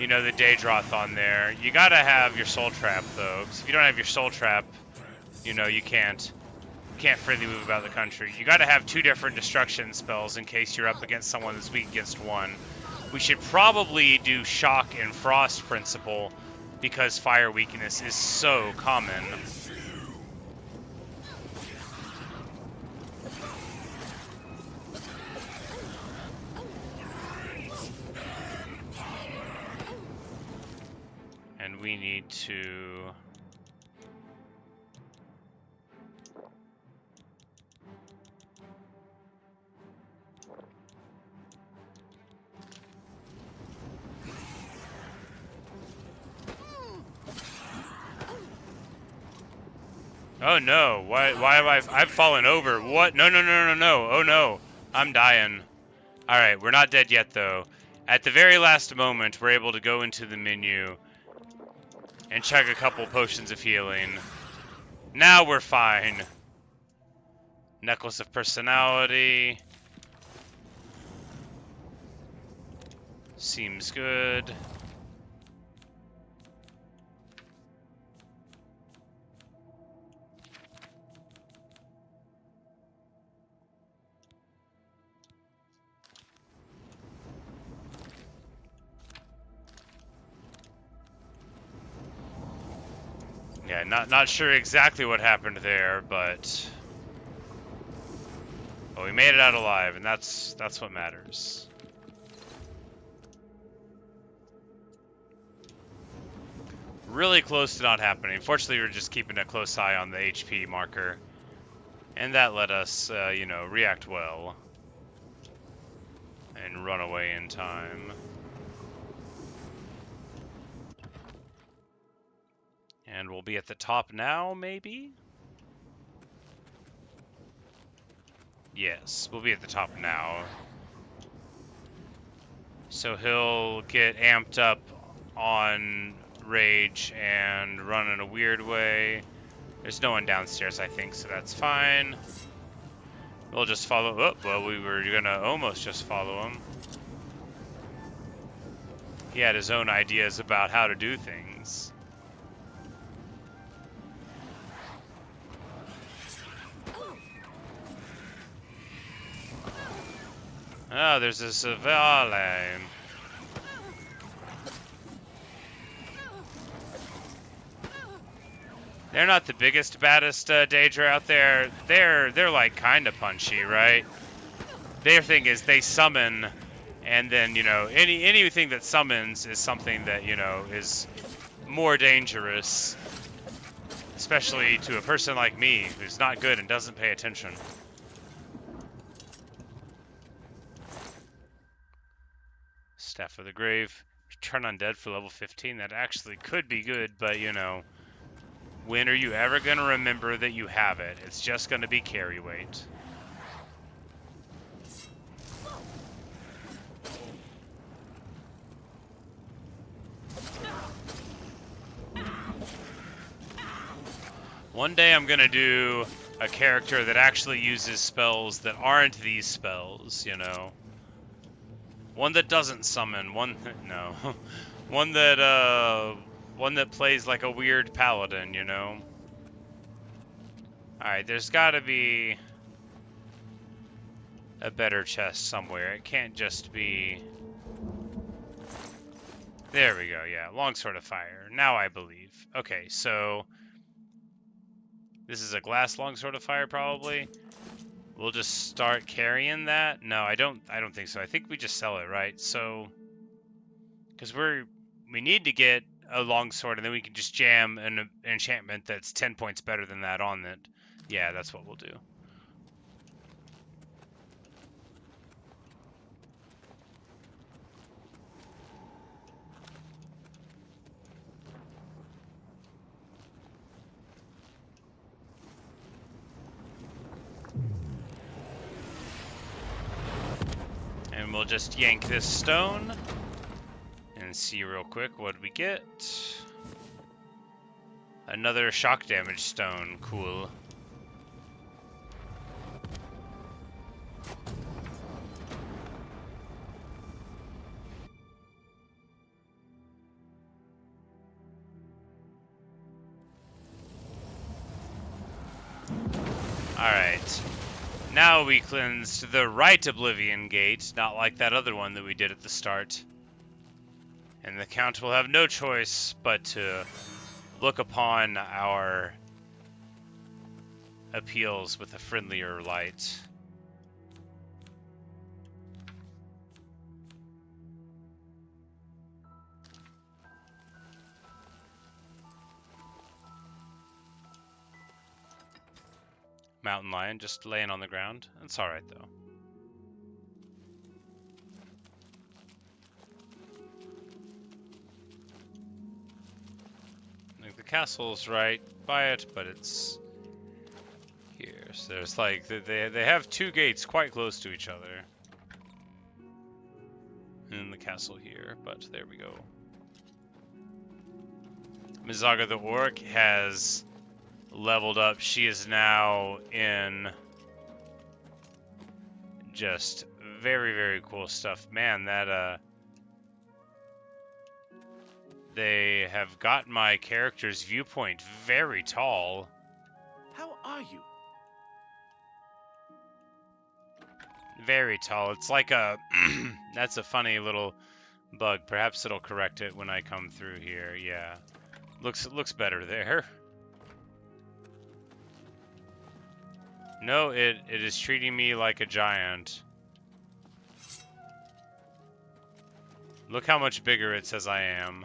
you know, the Daedroth on there. You gotta have your Soul Trap though, because if you don't have your Soul Trap, you know, you can't freely move about the country. You gotta have 2 different destruction spells in case you're up against someone that's weak against one. We should probably do Shock and Frost Principle because fire weakness is so common. And we need to... Oh no, why have I've fallen over? What? No. Oh no, I'm dying. Alright, we're not dead yet though. At the very last moment, we're able to go into the menu and chug a couple potions of healing. Now we're fine. Necklace of Personality. Seems good. Yeah, not sure exactly what happened there, but we made it out alive, and that's what matters. Really close to not happening. Fortunately, we were just keeping a close eye on the HP marker, and that let us, you know, react well and run away in time. And we'll be at the top now, maybe? Yes, we'll be at the top now. So he'll get amped up on rage and run in a weird way. There's no one downstairs, I think, so that's fine. We'll just follow... Oh, well, we were gonna almost just follow him. He had his own ideas about how to do things. Oh, there's a Savale. They're not the biggest, baddest Daedra out there. They're like kind of punchy, right? Their thing is they summon, and then anything that summons is something that is more dangerous, especially to a person like me who's not good and doesn't pay attention. Staff of the Grave. Turn undead for level 15. That actually could be good, but when are you ever going to remember that you have it? It's just going to be carry weight. One day I'm going to do a character that actually uses spells that aren't these spells, One that doesn't summon, one that plays like a weird paladin, Alright, there's gotta be a better chest somewhere. It can't just be... There we go, yeah. Longsword of Fire. Now I believe. Okay, so... This is a glass longsword of fire, probably. We'll just start carrying that. No, I don't think so. I think we just sell it, right? So, because we need to get a longsword, and then we can just jam an enchantment that's 10 points better than that on it. Yeah, that's what we'll do. And we'll just yank this stone and see real quick what we get. Another shock damage stone. Cool. Alright. Now we cleansed the right Oblivion gate, not like that other one that we did at the start. And the Count will have no choice but to look upon our appeals with a friendlier light. Mountain lion just laying on the ground. It's alright though. Like the castle's right by it, but it's here. So there's like they have two gates quite close to each other. And the castle here, but there we go. Mizaga the Orc has leveled up. She is now in just very, very cool stuff. Man, that they have got my character's viewpoint very tall. How are you? Very tall. It's like a that's a funny little bug. Perhaps it'll correct it when I come through here. Yeah. Looks better there. No, it is treating me like a giant. Look how much bigger it says I am.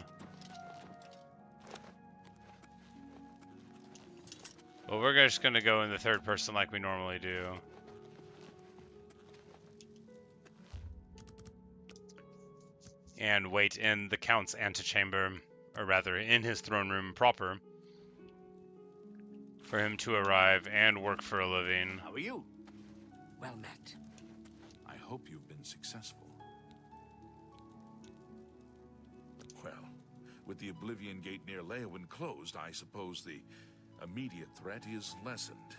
Well, we're just gonna go in the third person like we normally do. And wait in the Count's antechamber, or rather in his throne room proper, for him to arrive and work for a living. How are you? Well met. I hope you've been successful. Well, with the Oblivion gate near Leyawiin closed, I suppose the immediate threat is lessened.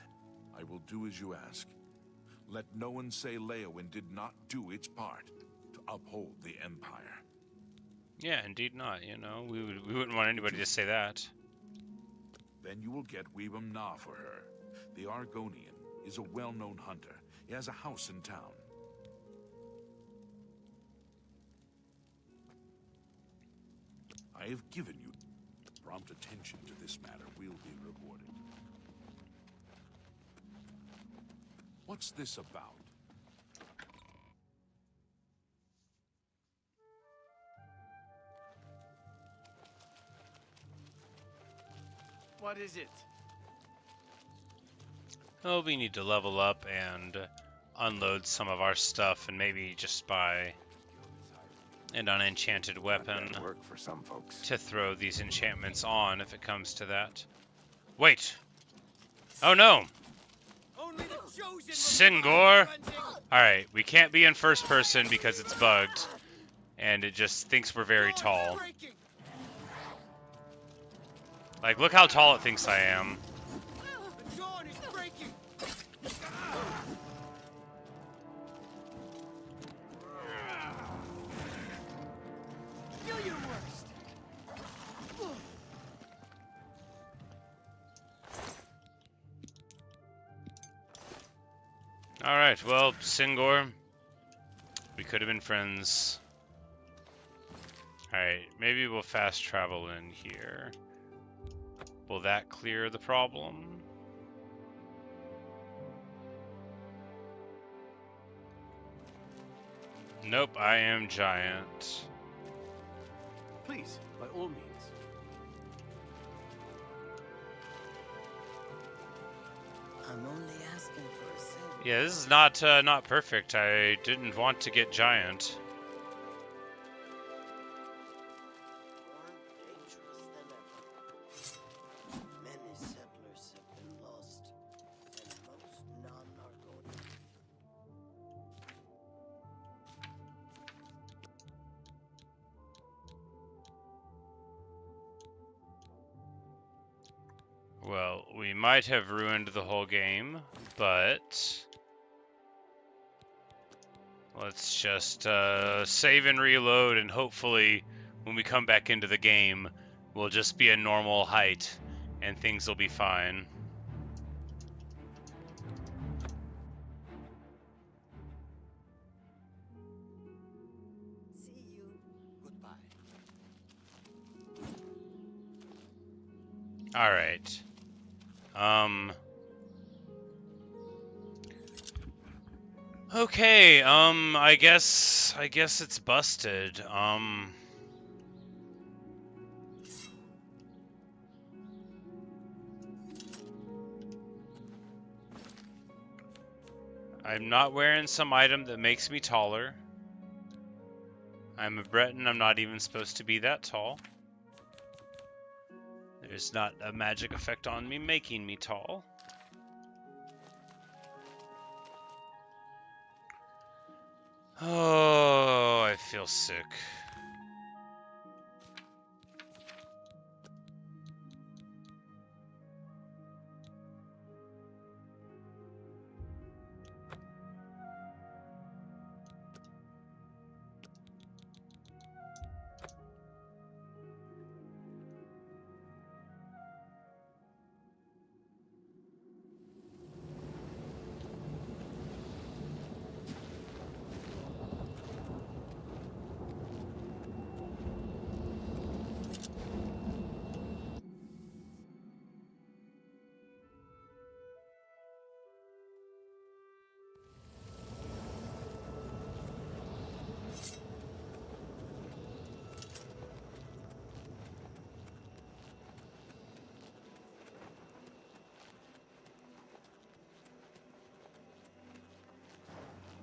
I will do as you ask. Let no one say Leyawiin did not do its part to uphold the Empire. Yeah, indeed not. We wouldn't want anybody to say that. Then you will get Weebam Na for her. The Argonian is a well-known hunter. He has a house in town. I have given you prompt attention to this matter will be rewarded. What's this about? What is it? Oh, we need to level up and unload some of our stuff and maybe just buy an unenchanted weapon That work for some folks. to throw these enchantments on if it comes to that. Wait! Oh no! Only the chosen Singor! Alright, we can't be in first person because it's bugged. And it just thinks we're very tall. Like, look how tall it thinks I am. The dawn is breaking. Do your worst. Alright, well, Singor, we could have been friends. Alright, maybe we'll fast travel in here. Will that clear the problem? Nope, I am giant. Please, by all means. I'm only asking for a single. Yeah, this is not perfect. I didn't want to get giant. More dangerous than ever. Many settlers have been lost, and most none are going. Well, we might have ruined the whole game, but let's just save and reload, and hopefully when we come back into the game, we'll just be a normal height and things will be fine. See you. Goodbye. All right. Okay, I guess it's busted. I'm not wearing some item that makes me taller. I'm a Breton, I'm not even supposed to be that tall. There's not a magic effect on me making me tall. Oh, I feel sick.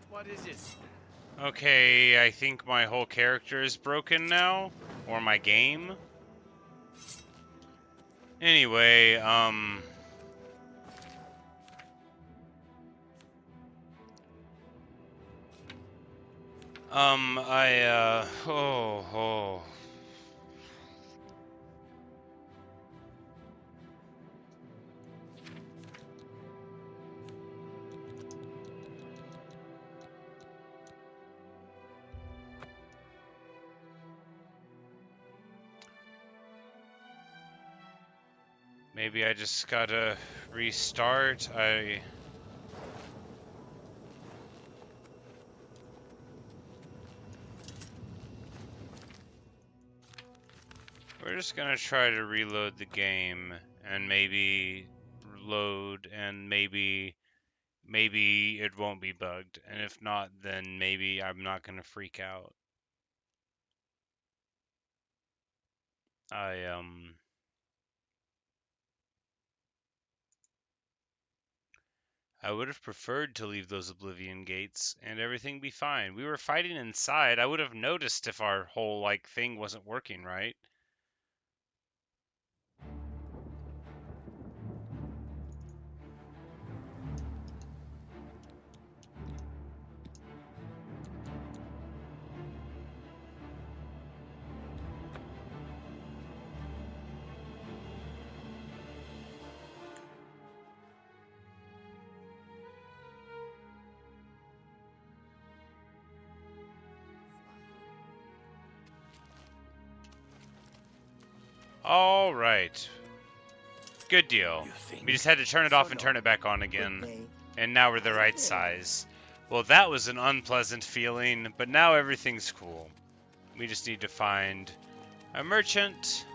What is it? Okay, I think my whole character is broken now, or my game. Anyway, oh. Maybe I just gotta restart. We're just gonna try to reload the game and maybe load and maybe it won't be bugged. And if not, then maybe I'm not gonna freak out. I would have preferred to leave those Oblivion gates and everything be fine. We were fighting inside. I would have noticed if our whole like thing wasn't working right. All right. Good deal. We just had to turn it off and turn it back on again. And now we're the right size. Well, that was an unpleasant feeling, but now everything's cool. We just need to find a merchant.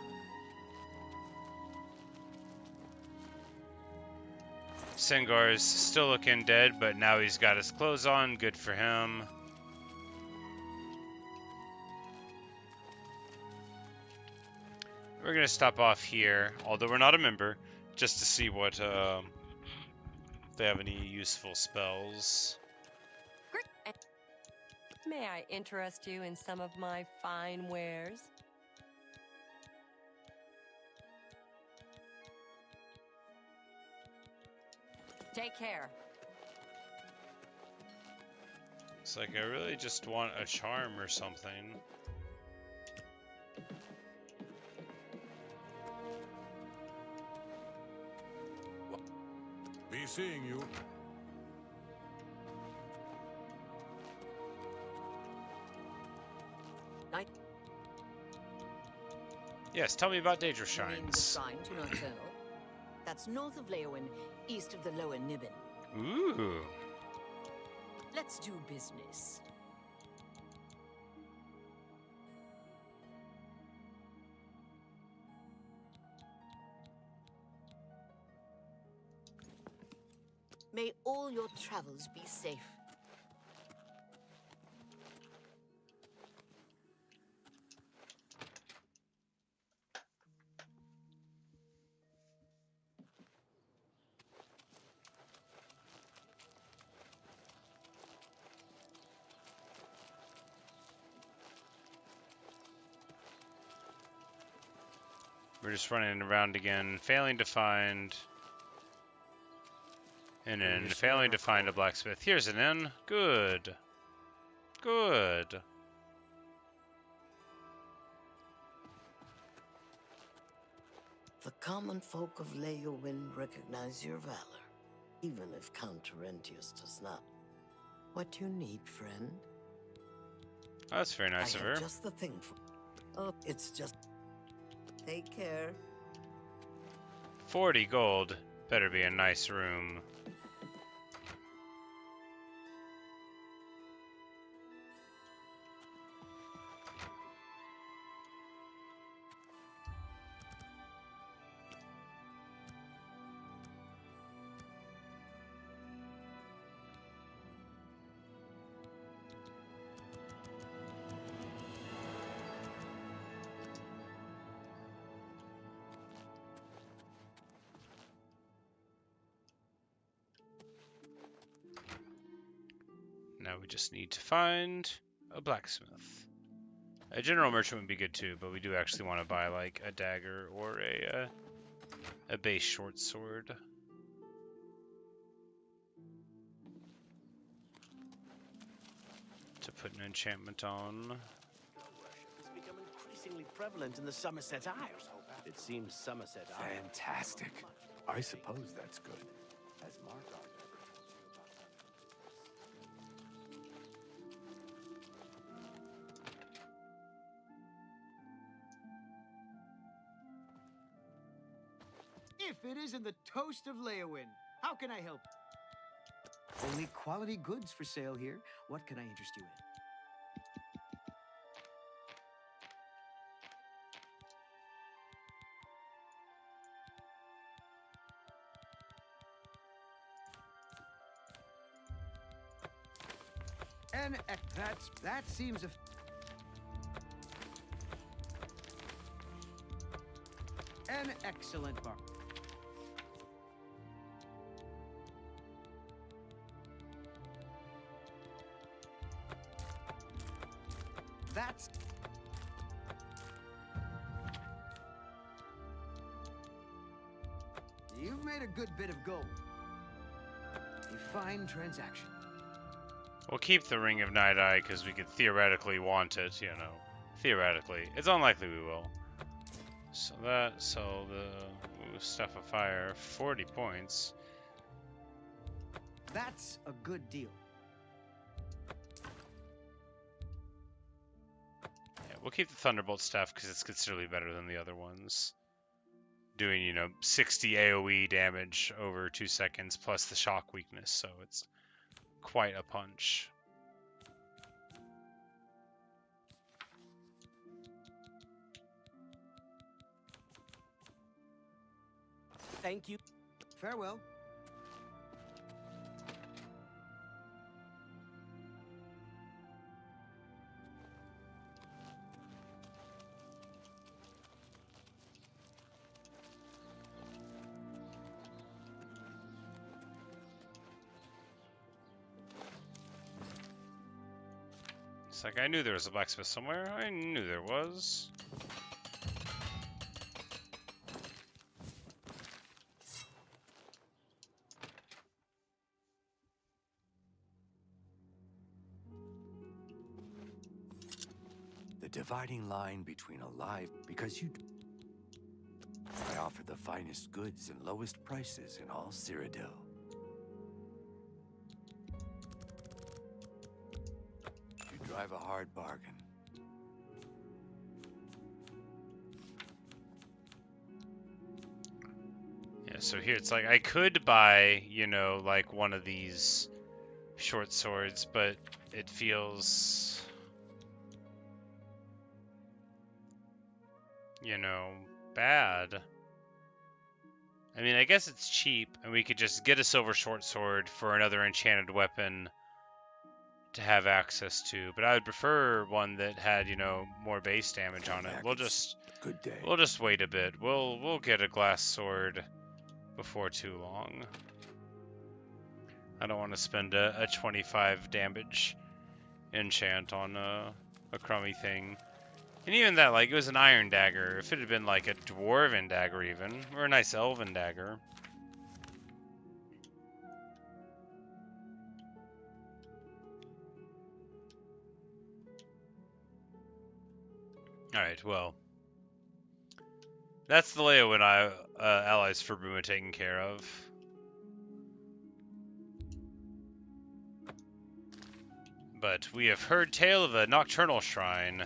Sengar's still looking dead, but now he's got his clothes on. Good for him. We're going to stop off here, although we're not a member, just to see what, if they have any useful spells. May I interest you in some of my fine wares? Take care. It's like I really just want a charm or something. Be seeing you. Night. Yes, tell me about Daedra You mean the Shrines. Shrine of Nocturnal? That's north of Leyawiin, east of the lower Nibbin. Ooh. Let's do business. May all your travels be safe. We're just running around again, failing to find an inn, failing to find a blacksmith. Here's an inn. Good. Good. The common folk of Leyawiin recognize your valor, even if Count Terentius does not. What you need, friend? Oh, that's very nice I of have her. just the thing for. Oh, it's just. Take care. 40 gold. Better be a nice room. Now we just need to find a blacksmith. A general merchant would be good too, but we do actually want to buy like a dagger or a base short sword. To put an enchantment on. It's become increasingly prevalent in the Somerset Isles. It seems Somerset Isles. Fantastic. I suppose that's good. As Mark If it isn't the toast of Leyawiin, how can I help? Only quality goods for sale here. What can I interest you in? And that seems an excellent bar. That's You've made a good bit of gold. A fine transaction. We'll keep the Ring of Night Eye because we could theoretically want it, you know. Theoretically. It's unlikely we will. So the Stuff of Fire, 40 points. That's a good deal. Yeah, we'll keep the Thunderbolt stuff because it's considerably better than the other ones. Doing, you know, 60 AoE damage over 2 seconds plus the shock weakness, so it's quite a punch. Thank you. Farewell. It's like I knew there was a blacksmith somewhere. I knew there was. The dividing line between alive because I offer the finest goods and lowest prices in all Cyrodiil. You drive a hard bargain. Yeah, so here it's like I could buy, you know, like one of these short swords, but it feels, you know, bad. I mean, I guess it's cheap, and we could just get a silver short sword for another enchanted weapon to have access to, but I would prefer one that had, you know, more base damage on it. We'll just wait a bit. We'll get a glass sword before too long. I don't want to spend a 25 damage enchant on a crummy thing. And even that, like, it was an iron dagger. If it had been like a dwarven dagger even, or a nice elven dagger. Alright, well. That's the Leyawiin allies for Bruma taken care of. But we have heard tale of a Nocturnal Shrine.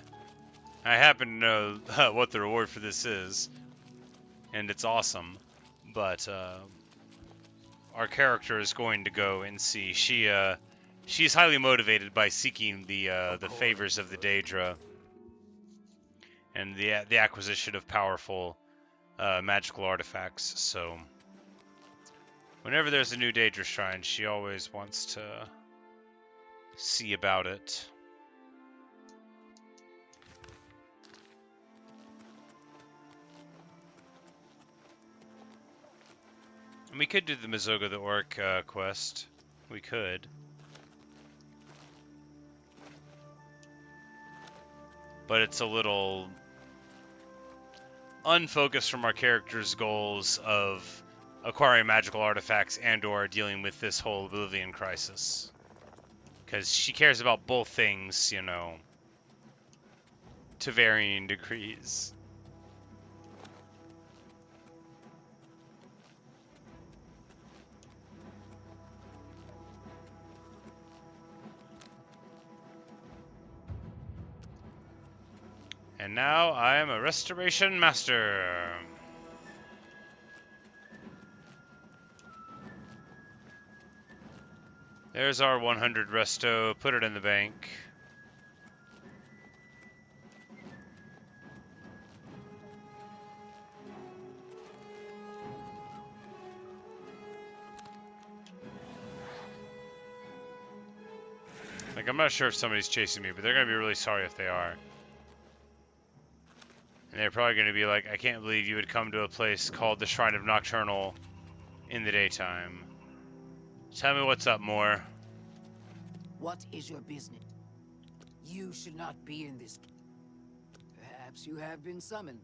I happen to know what the reward for this is. And it's awesome. But our character is going to go and see. She's highly motivated by seeking the favors of the Daedra. And the acquisition of powerful magical artifacts. So whenever there's a new Daedra Shrine, she always wants to see about it. And we could do the Mizoga the Orc quest. We could. But it's a little unfocused from our character's goals of acquiring magical artifacts and or dealing with this whole Oblivion crisis. Because she cares about both things, you know, to varying degrees. And now I am a restoration master. There's our 100 resto. Put it in the bank. Like, I'm not sure if somebody's chasing me, but they're gonna be really sorry if they are. And they're probably gonna be like, I can't believe you would come to a place called the Shrine of Nocturnal in the daytime. Tell me what's up, Moore. What is your business? You should not be in this. Perhaps you have been summoned.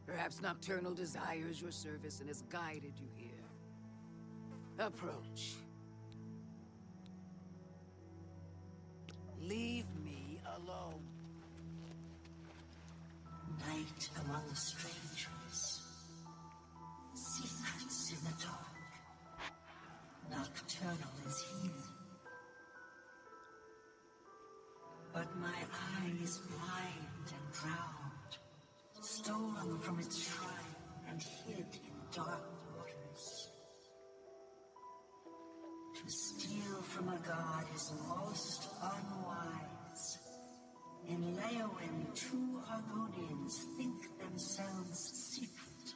Perhaps Nocturnal desires your service and has guided you here. Approach. Leave me alone. Night among strangers. Secrets in the dark. Nocturnal is healing. But my eye is blind and drowned, stolen from its shrine and hid in dark waters. To steal from a god is most unwise. In Leyawiin, 2 Hargonians think themselves secret,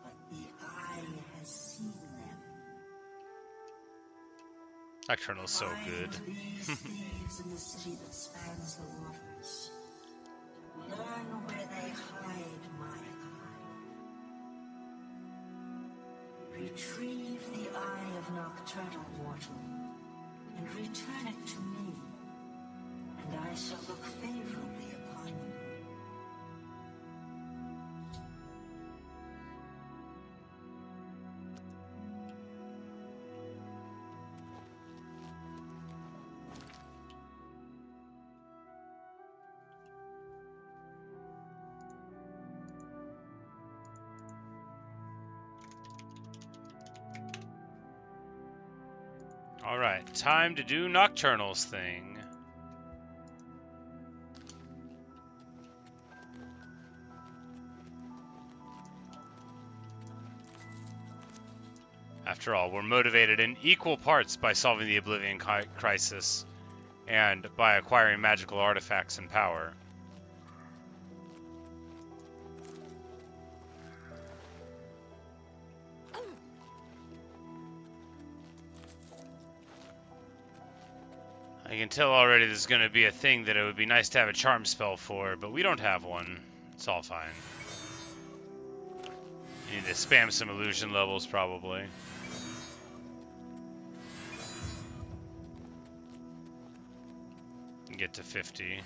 but the eye has seen them. Nocturnal's so good. These thieves in the city that spans the waters. Learn where they hide my eye. Retrieve the eye of Nocturnal, mortal, and return it to me, and I shall look favorably upon you. Alright, time to do Nocturnal's thing. After all, we're motivated in equal parts by solving the Oblivion crisis and by acquiring magical artifacts and power. I can tell already this is going to be a thing that it would be nice to have a charm spell for, but we don't have one. It's all fine. You need to spam some illusion levels, probably. And get to 50.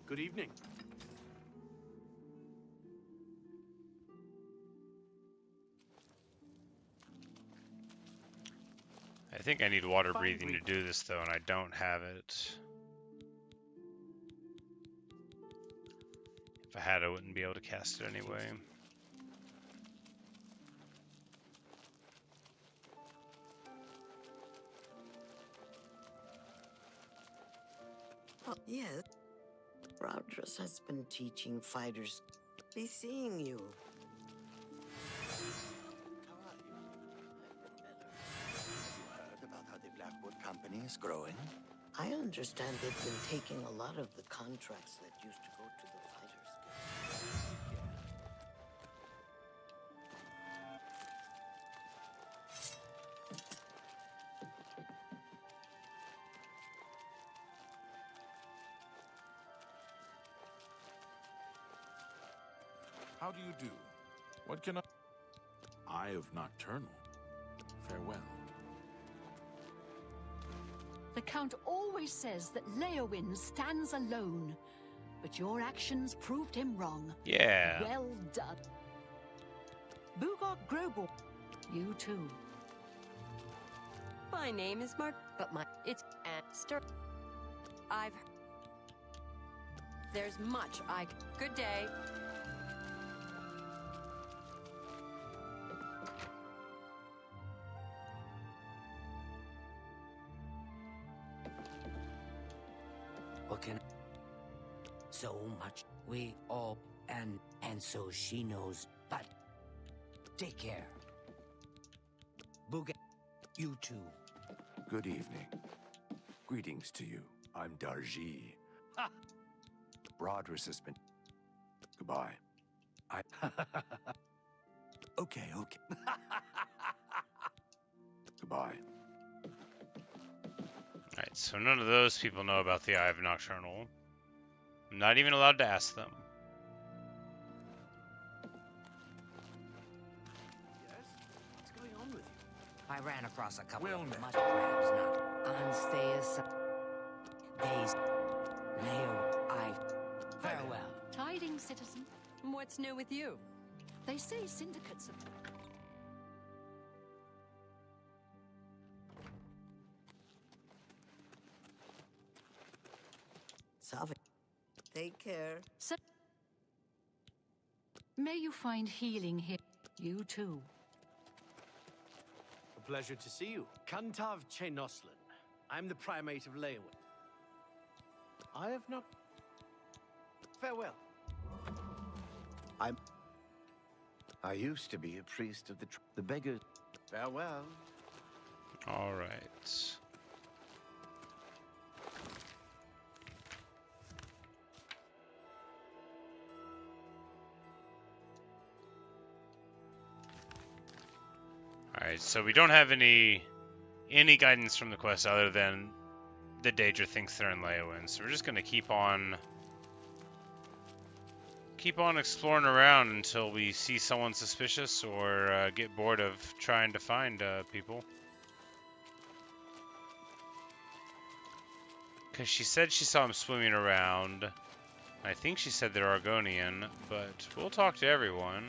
Good evening. I think I need water breathing to do this, though, and I don't have it. If I had, I wouldn't be able to cast it anyway. Oh, yes. Rodrus has been teaching fighters. Be seeing you. How are you? I've been better. Have you heard about how the Blackwood Company is growing? I understand they've been taking a lot of the contracts that used to go to the Fighters Guild. How do you do? What can I... Eye of Nocturnal. Farewell. The Count always says that Leyawiin stands alone, but your actions proved him wrong. Yeah. Well done. Bugok Grobel. You too. My name is Mark, but it's Anster. I've. There's much I. Good day. What can... So much. We all... And so she knows, but... Take care. Booga... You too. Good evening. Greetings to you. I'm Darji. Ha! Broadris has been... Goodbye. I... Okay. Goodbye. Alright, so none of those people know about the Eye of Nocturnal. I'm not even allowed to ask them. Yes? What's going on with you? I ran across a couple Well, of now. mud crabs, not Ansteas. These... Leo, I... Farewell. Tidings, citizen. What's new with you? They say syndicates have... Savvy. Take care. May you find healing here. You too. A pleasure to see you. Kantav Chenoslin. I'm the primate of Leyawiin. I have not... Farewell. I used to be a priest of the beggars. Farewell. Alright. Alright, so we don't have any guidance from the quest other than the Daedra thinks they're in Leyawiin, so we're just gonna keep on exploring around until we see someone suspicious or get bored of trying to find people. Because she said she saw him swimming around. I think she said they're Argonian, but we'll talk to everyone.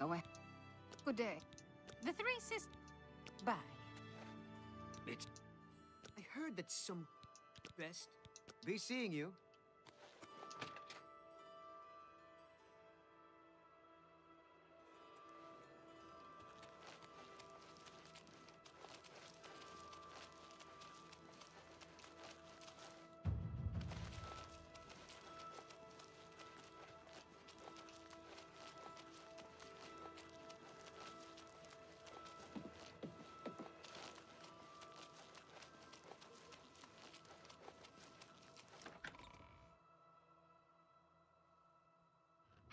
Away. Good day. The three sisters. Bye. I heard that some best be seeing you.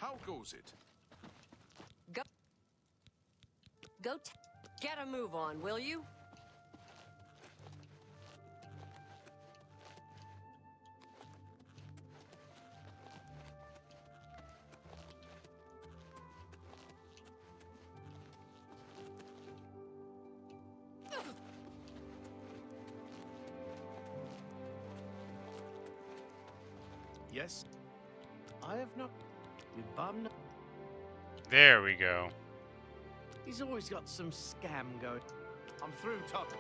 How goes it? Get a move on, will you? Yes? I have not... You bum... There we go. He's always got some scam going. I'm through talking.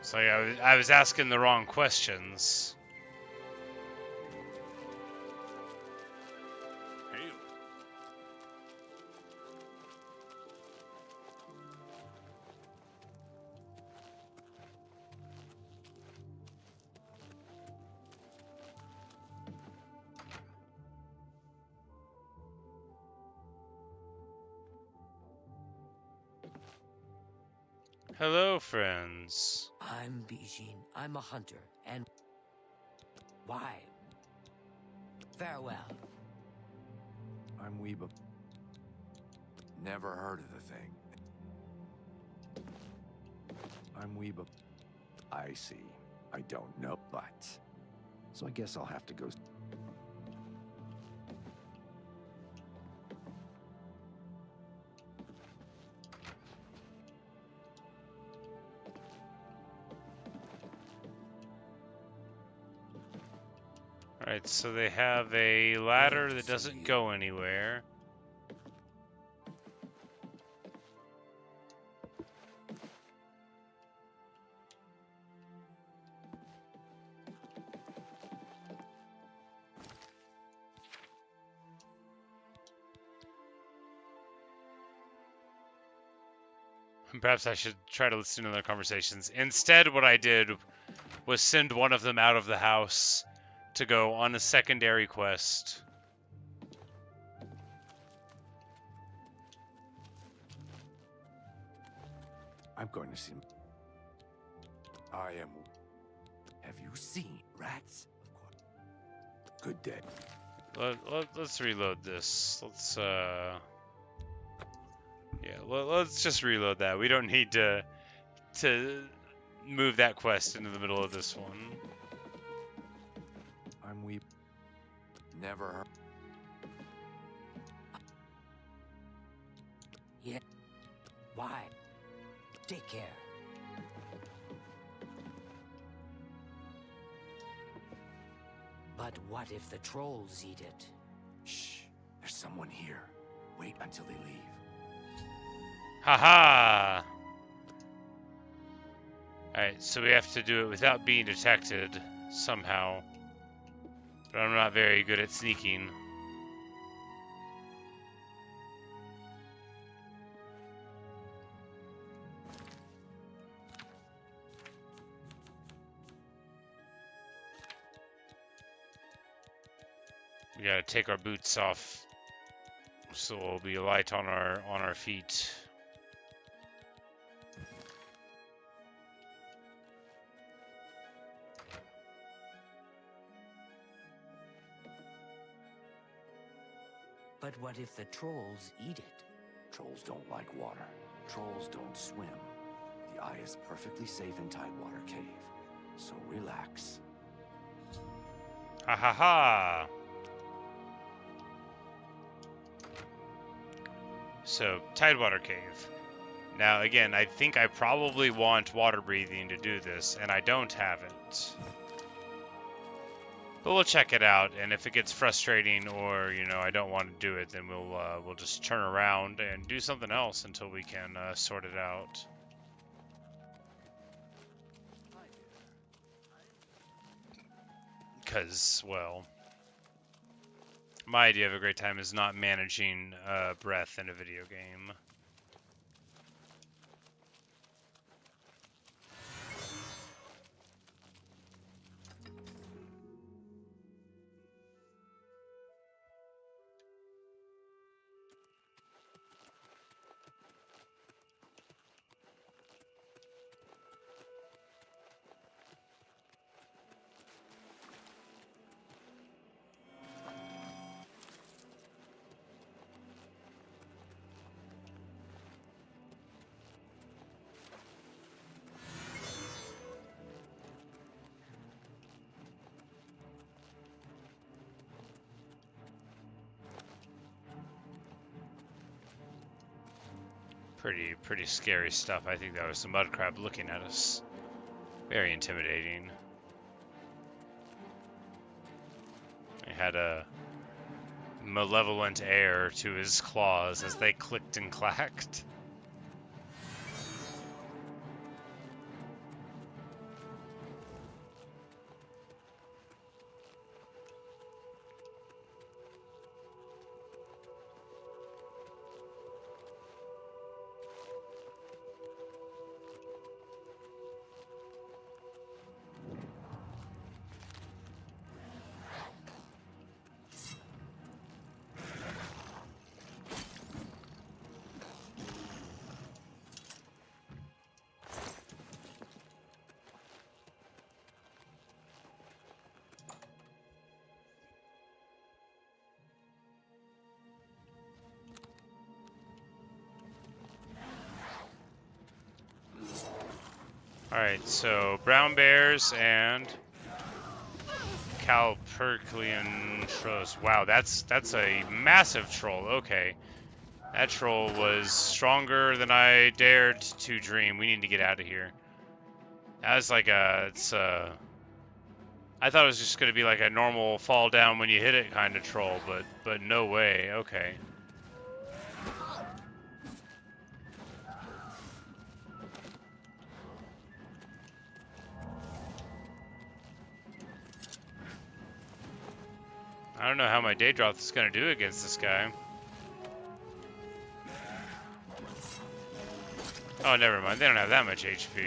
So yeah, I was asking the wrong questions. Hail. Hello, friends. I'm Bijin. I'm a hunter, and... Why? Farewell. I'm Weeba. Never heard of the thing. I'm Weeba. I see. I don't know, but... So I guess I'll have to go... Alright, so they have a ladder that doesn't go anywhere. Perhaps I should try to listen to their conversations. Instead, what I did was send one of them out of the house to go on a secondary quest. I'm going to see. I am. Have you seen rats? Of course. Good day. Let's reload this. Let's just reload that. We don't need to move that quest into the middle of this one. I'm weep. Never heard. Yeah. Why? Take care. But what if the trolls eat it? Shh. There's someone here. Wait until they leave. Haha! Alright, so we have to do it without being detected somehow. But I'm not very good at sneaking. We gotta take our boots off so we'll be light on our feet. But what if the trolls eat it? Trolls don't like water. Trolls don't swim. The eye is perfectly safe in Tidewater Cave. So relax. Ha ha ha! So, Tidewater Cave. Now, again, I think I probably want water breathing to do this, and I don't have it. But we'll check it out, and if it gets frustrating or, you know, I don't want to do it, then we'll just turn around and do something else until we can sort it out. Because, well, my idea of a great time is not managing breath in a video game. Pretty scary stuff. I think that was the mud crab looking at us. Very intimidating. He had a malevolent air to his claws as they clicked and clacked. Alright, so brown bears and Calperclean trolls. Wow, that's a massive troll. Okay. That troll was stronger than I dared to dream. We need to get out of here. That was like it's I thought it was just going to be like a normal fall down when you hit it kind of troll, but no way. Okay. I don't know how my Daedroth is going to do against this guy. Oh, never mind. They don't have that much HP.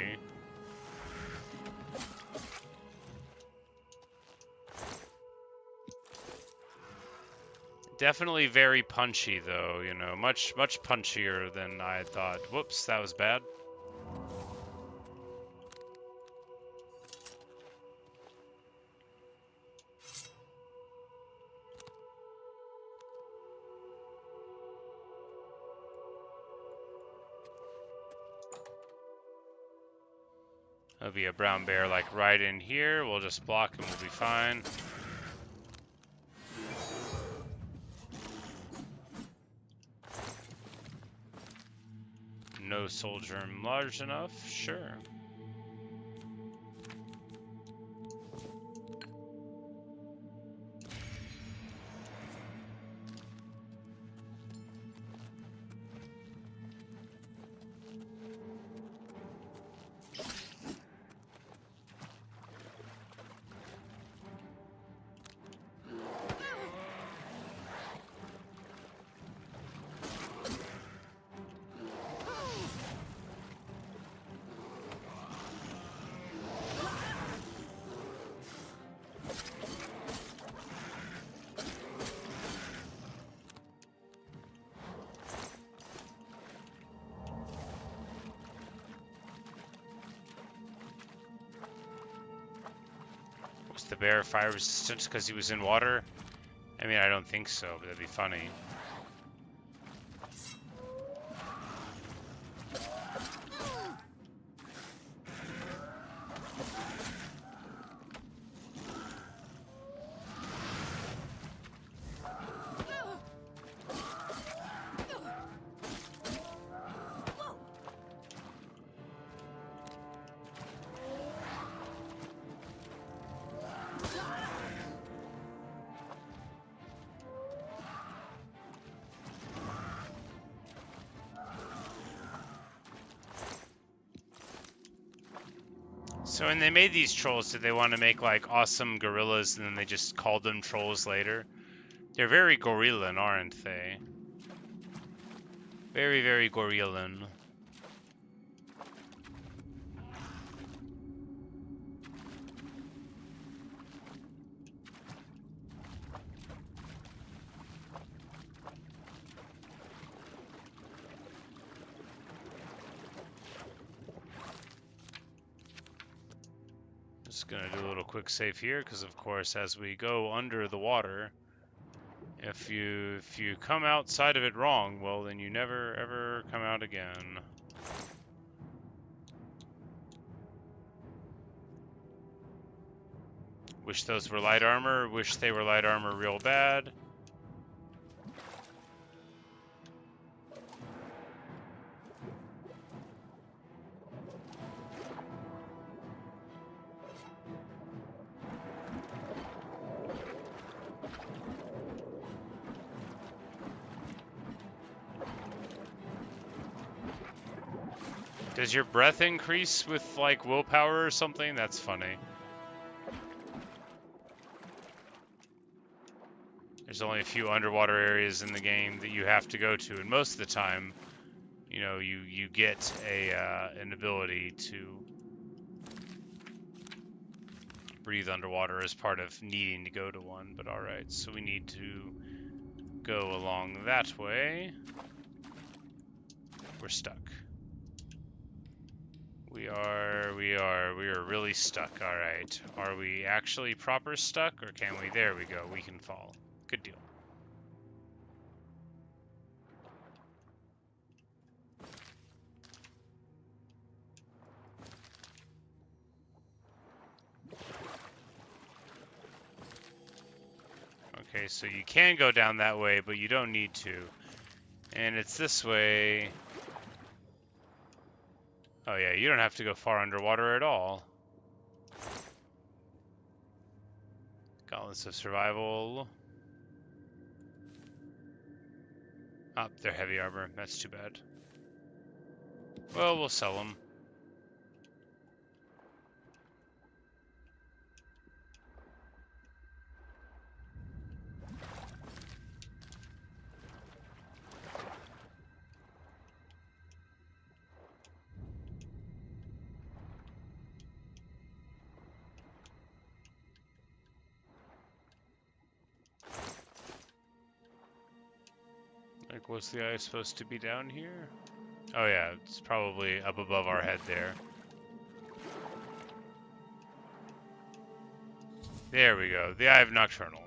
Definitely very punchy, though, you know, much punchier than I had thought. Whoops, that was bad. There'll be a brown bear, like, right in here. We'll just block and we'll be fine. No soldier large enough? Sure. Was the bear fire resistant because he was in water? I mean, I don't think so, but that'd be funny. So when they made these trolls, did they want to make like awesome gorillas and then they just called them trolls later? They're very gorillan, aren't they? Very, very gorillan. Just gonna do a little quick save here, because of course, as we go under the water, if you come outside of it wrong, well, then you never ever come out again. Wish those were light armor. Wish they were light armor real bad. Does your breath increase with, like, willpower or something? That's funny. There's only a few underwater areas in the game that you have to go to, and most of the time, you know, you get an ability to breathe underwater as part of needing to go to one. But all right, so we need to go along that way. We're stuck. We are really stuck. All right. Are we actually proper stuck, or can we? There we go. We can fall. Good deal. Okay, so you can go down that way, but you don't need to. And it's this way. Oh yeah, you don't have to go far underwater at all. Gauntlets of Survival. Oh, they're heavy armor. That's too bad. Well, we'll sell them. Like, what's the ice supposed to be down here? Oh yeah, it's probably up above our head there. There we go, the Eye of Nocturnal.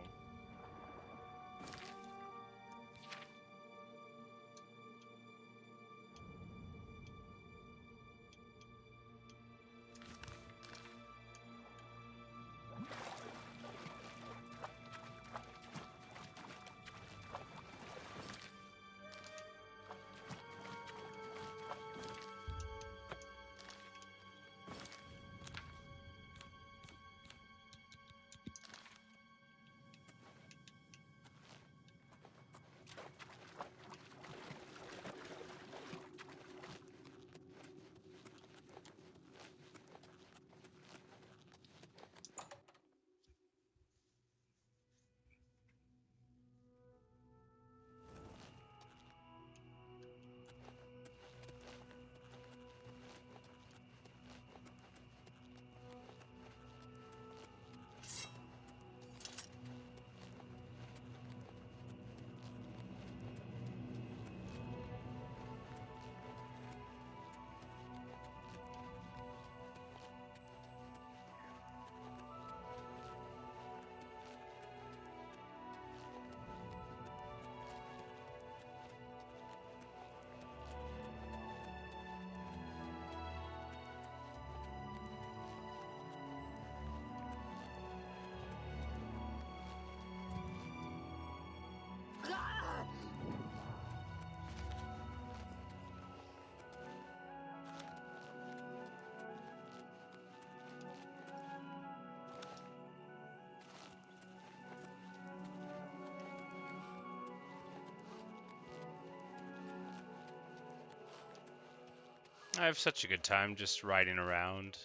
I have such a good time just riding around,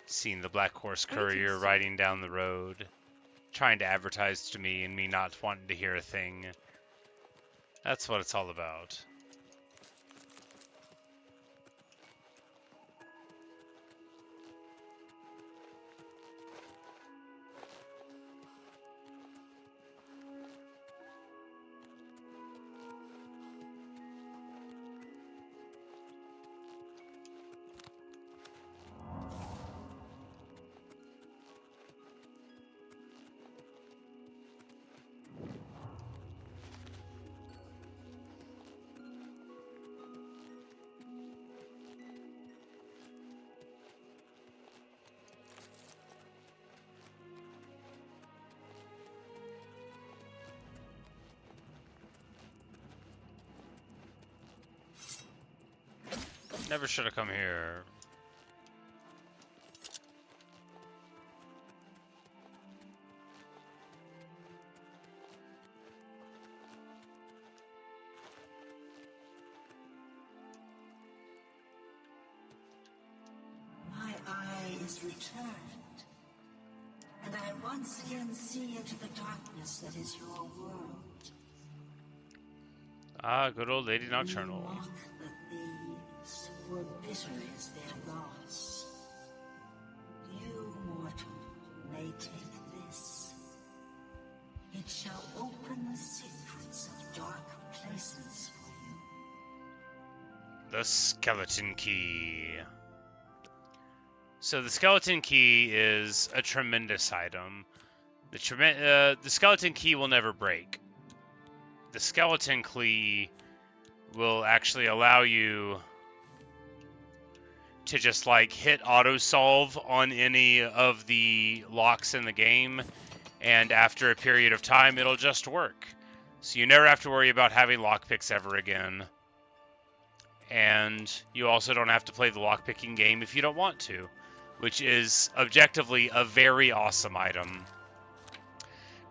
seeing the Black Horse Courier riding down the road, trying to advertise to me and me not wanting to hear a thing. That's what it's all about. Never should have come here. My eye is returned, and I once again see into the darkness that is your world. Ah, good old Lady Nocturnal. You mock the thieves, for bitter is their loss. You, mortal, may take this. It shall open the secrets of dark places for you. The Skeleton Key. So the Skeleton Key is a tremendous item. The Skeleton Key will never break. The Skeleton Key will actually allow you to just like hit auto solve on any of the locks in the game, and after a period of time it'll just work. So you never have to worry about having lockpicks ever again. And you also don't have to play the lockpicking game if you don't want to, which is objectively a very awesome item.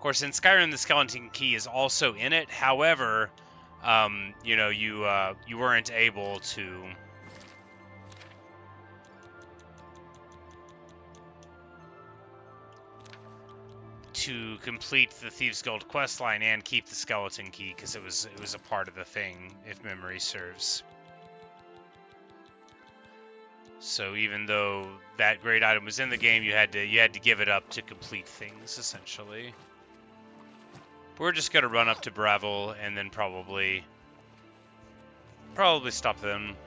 course, in Skyrim, the skeleton key is also in it. However, you know, you weren't able to complete the Thieves Guild questline and keep the skeleton key because it was a part of the thing, if memory serves. So even though that great item was in the game, you had to give it up to complete things essentially. We're just gonna run up to Bravel and then probably stop them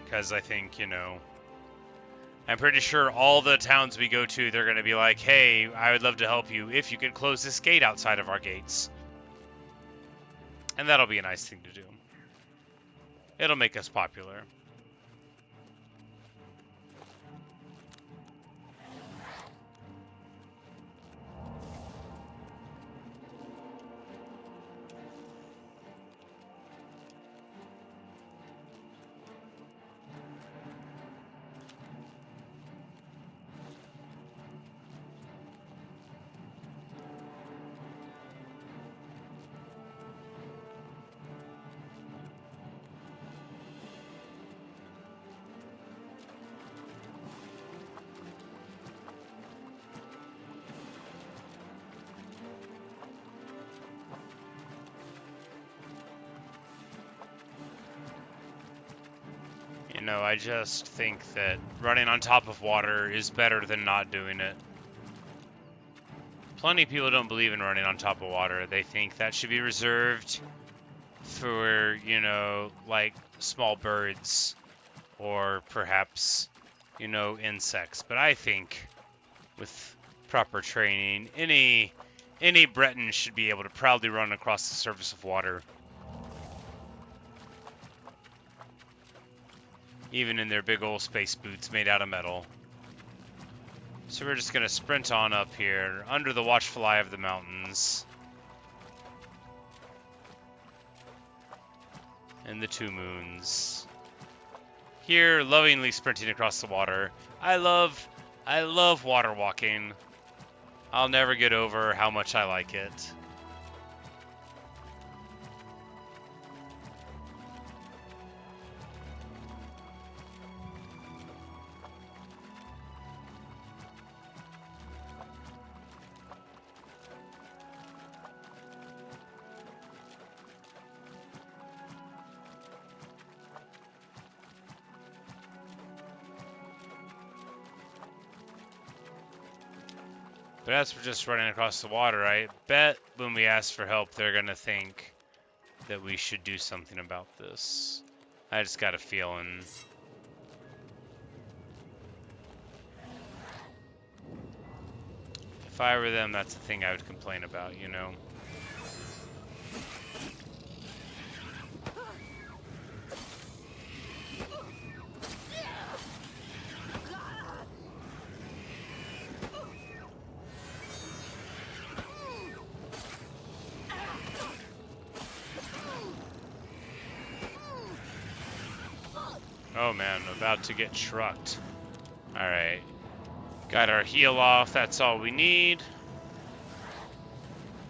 because I think, you know, I'm pretty sure all the towns we go to, they're gonna be like, hey, I would love to help you if you could close this gate outside of our gates. And that'll be a nice thing to do. It'll make us popular. You know, I just think that running on top of water is better than not doing it. Plenty of people don't believe in running on top of water. They think that should be reserved for, you know, like small birds or perhaps, you know, insects. But I think with proper training, any Breton should be able to proudly run across the surface of water. Even in their big old space boots made out of metal. So we're just gonna sprint on up here, under the watchful eye of the mountains. And the two moons. Here, lovingly sprinting across the water. I love water walking. I'll never get over how much I like it. But as we're just running across the water, I bet when we ask for help, they're going to think that we should do something about this. I just got a feeling. If I were them, that's the thing I would complain about, you know? Oh man, about to get trucked. Alright. Got our heal off, that's all we need.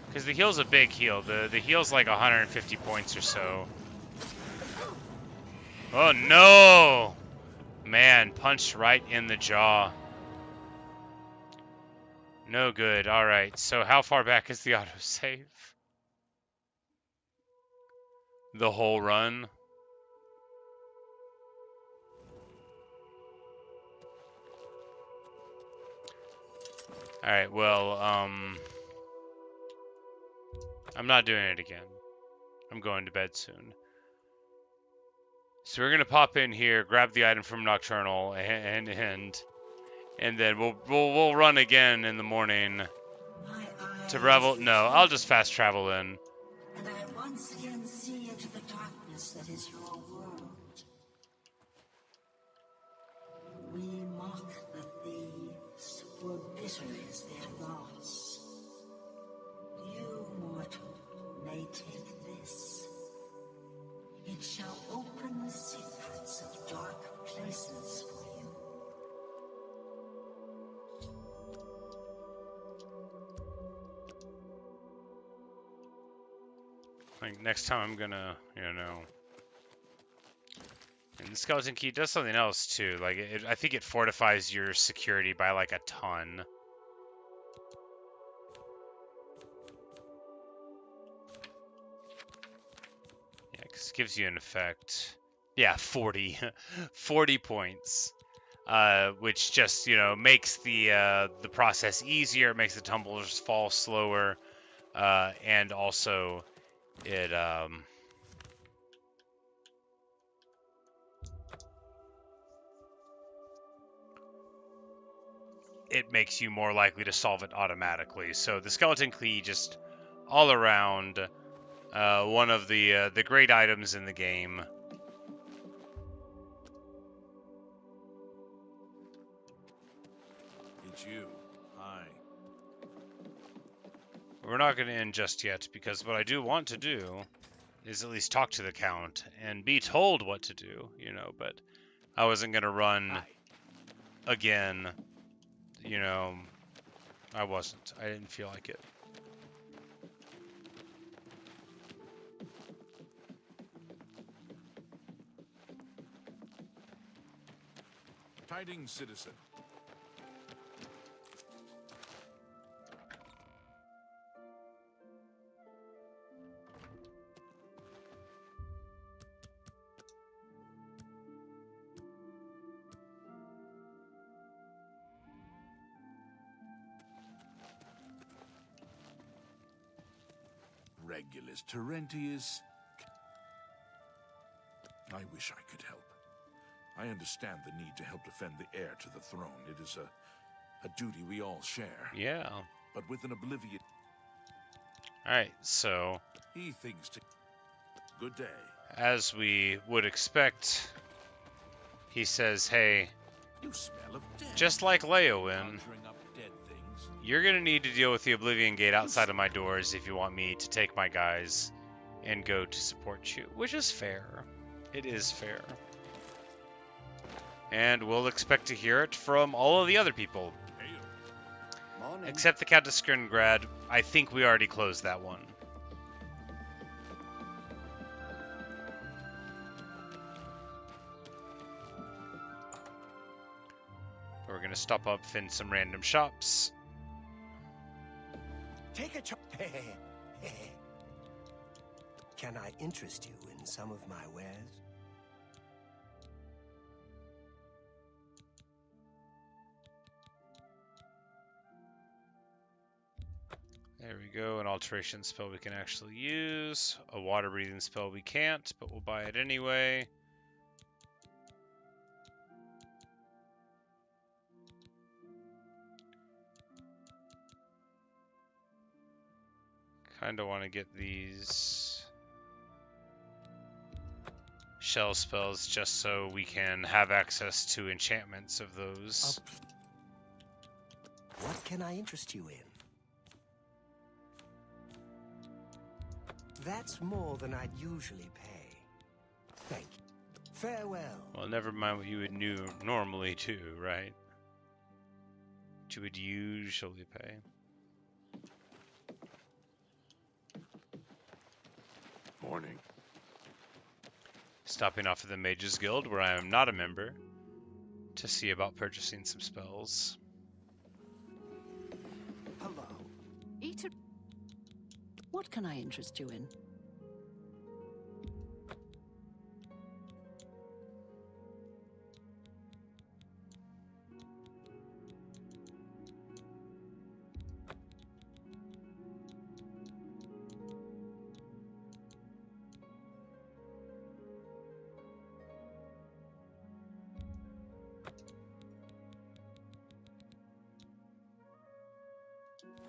Because the heal's a big heal. The heal's like 150 points or so. Oh no! Man, punched right in the jaw. No good. Alright, so how far back is the autosave? The whole run? Alright, well, I'm not doing it again. I'm going to bed soon. So we're gonna pop in here, grab the item from Nocturnal, and then we'll run again in the morning to Revel. No, I'll just fast travel in. And I once again see into the darkness that is your world. We mock the thieves, for bitter is their loss. You, mortal, may take this. It shall open the secrets of dark places for you. Like, next time I'm gonna, you know... And the skeleton key does something else, too. Like, I think it fortifies your security by, like, a ton. Yeah, 'cause it gives you an effect. Yeah, 40. 40 points. Which just, you know, makes the process easier, makes the tumblers fall slower, and also it makes you more likely to solve it automatically. So the skeleton key, just all around, one of the great items in the game. It's you. Hi. We're not going to end just yet, because what I do want to do is at least talk to the Count and be told what to do, you know, but I wasn't going to run again, you know, I wasn't. I didn't feel like it. Tidings, citizen. Regulus Terentius. I wish I could help. I understand the need to help defend the heir to the throne. It is a duty we all share. Yeah. But with an Oblivion... Alright, so... He thinks to... Good day. As we would expect, he says, hey, You smell of death. just like Leyawiin, Conjuring up dead things. you're going to need to deal with the Oblivion Gate outside of my doors if you want me to take my guys and go to support you. Which is fair. It is fair. And we'll expect to hear it from all of the other people. Morning. Except the Countess Skringrad. I think we already closed that one. We're going to stop up in some random shops. Take a Can I interest you in some of my wares? There we go, an alteration spell we can actually use. A water breathing spell we can't, but we'll buy it anyway. Kinda want to get these shell spells just so we can have access to enchantments of those. What can I interest you in? That's more than I'd usually pay. Thank you. Farewell. Well, never mind what you would normally do, right? What you would usually pay. Morning. Stopping off at the Mages Guild, where I am not a member, to see about purchasing some spells. Hello. Eat it. What can I interest you in?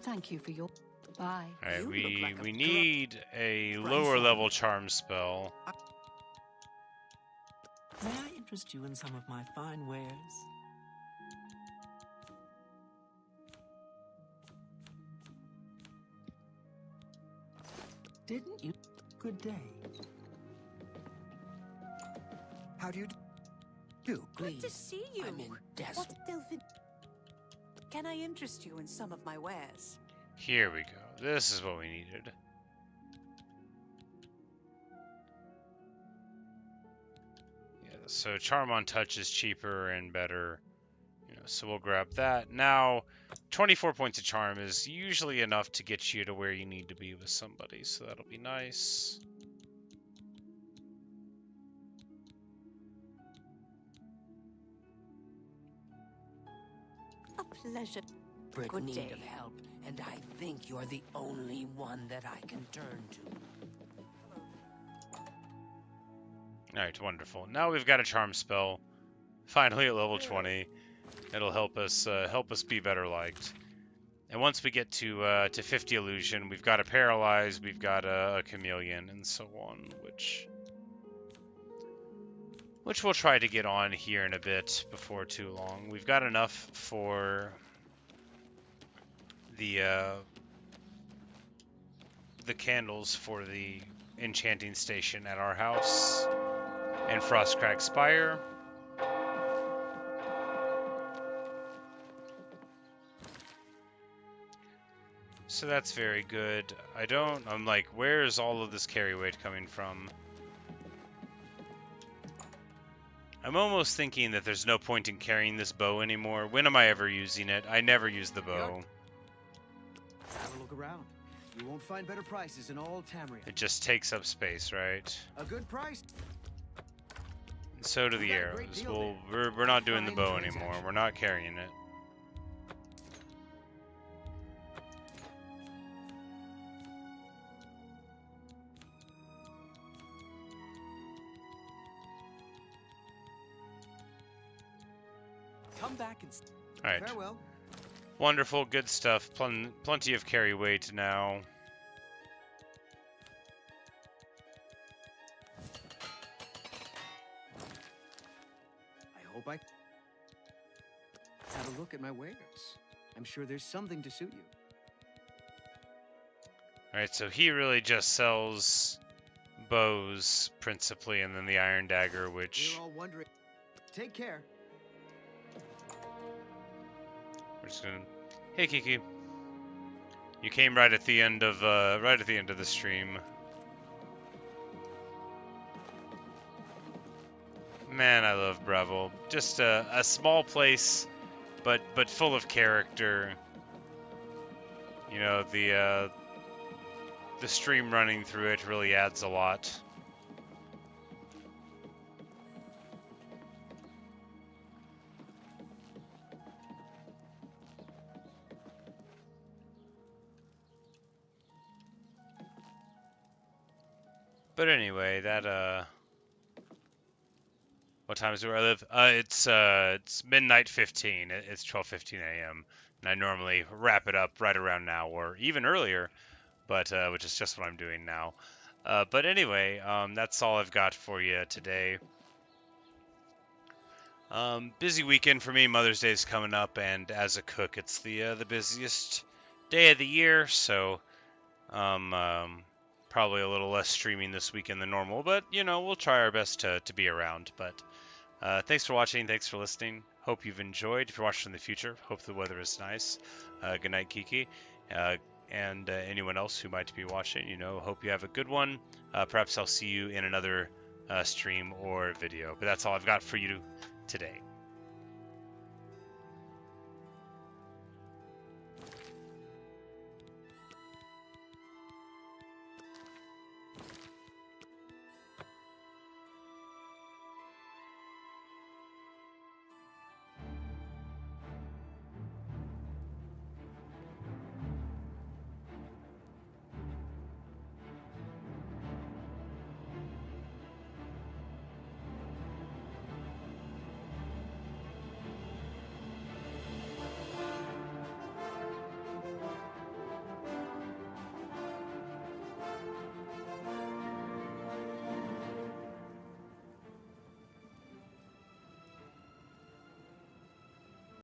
Thank you for your... Bye. Alright, like we a need a lower level charm spell. May I interest you in some of my fine wares? Didn't you? Good day. How do you do? Please. Good to see you. I'm in desperate... What Delphin? Can I interest you in some of my wares? Here we go. This is what we needed. So Charm on Touch is cheaper and better. You know, so we'll grab that. Now, 24 points of Charm is usually enough to get you to where you need to be with somebody, so that'll be nice. A pleasure. We're in Good need day. of help, and I think you're the only one that I can turn to. Alright, wonderful. Now we've got a Charm spell. Finally at level 20. It'll help us be better liked. And once we get to 50 Illusion, we've got a Paralyze, we've got a Chameleon, and so on, which we'll try to get on here in a bit before too long. We've got enough for the candles for the enchanting station at our house and Frostcrag Spire. So that's very good. I'm like, where is all of this carry weight coming from? I'm almost thinking that there's no point in carrying this bow anymore. When am I ever using it? I never use the bow. Have a look around. You won't find better prices in all Tamriel. It just takes up space, right? A good price. And so do the arrows. Well, we're not doing the bow anymore. We're not carrying it. Come back and Alright. farewell. Wonderful, good stuff. Plenty of carry weight now. I hope I have a look at my wares. I'm sure there's something to suit you. Alright, so he really just sells bows principally, and then the Iron Dagger, which You're all wondering. Take care. we're just gonna. Hey Kiki, you came right at the end of the stream. Man, I love Bravo. Just a small place, but full of character. You know, the stream running through it really adds a lot. But anyway, that what time is it where I live? It's midnight 15. It's 12:15 a.m. and I normally wrap it up right around now or even earlier, but which is just what I'm doing now. But anyway, that's all I've got for you today. Busy weekend for me. Mother's Day is coming up, and as a cook, it's the busiest day of the year. So, probably a little less streaming this weekend than normal, but you know, we'll try our best to be around. But thanks for watching. Thanks for listening. Hope you've enjoyed. If you're watching in the future, hope the weather is nice. Good night, Kiki. And anyone else who might be watching, you know, hope you have a good one. Perhaps I'll see you in another stream or video. But that's all I've got for you today.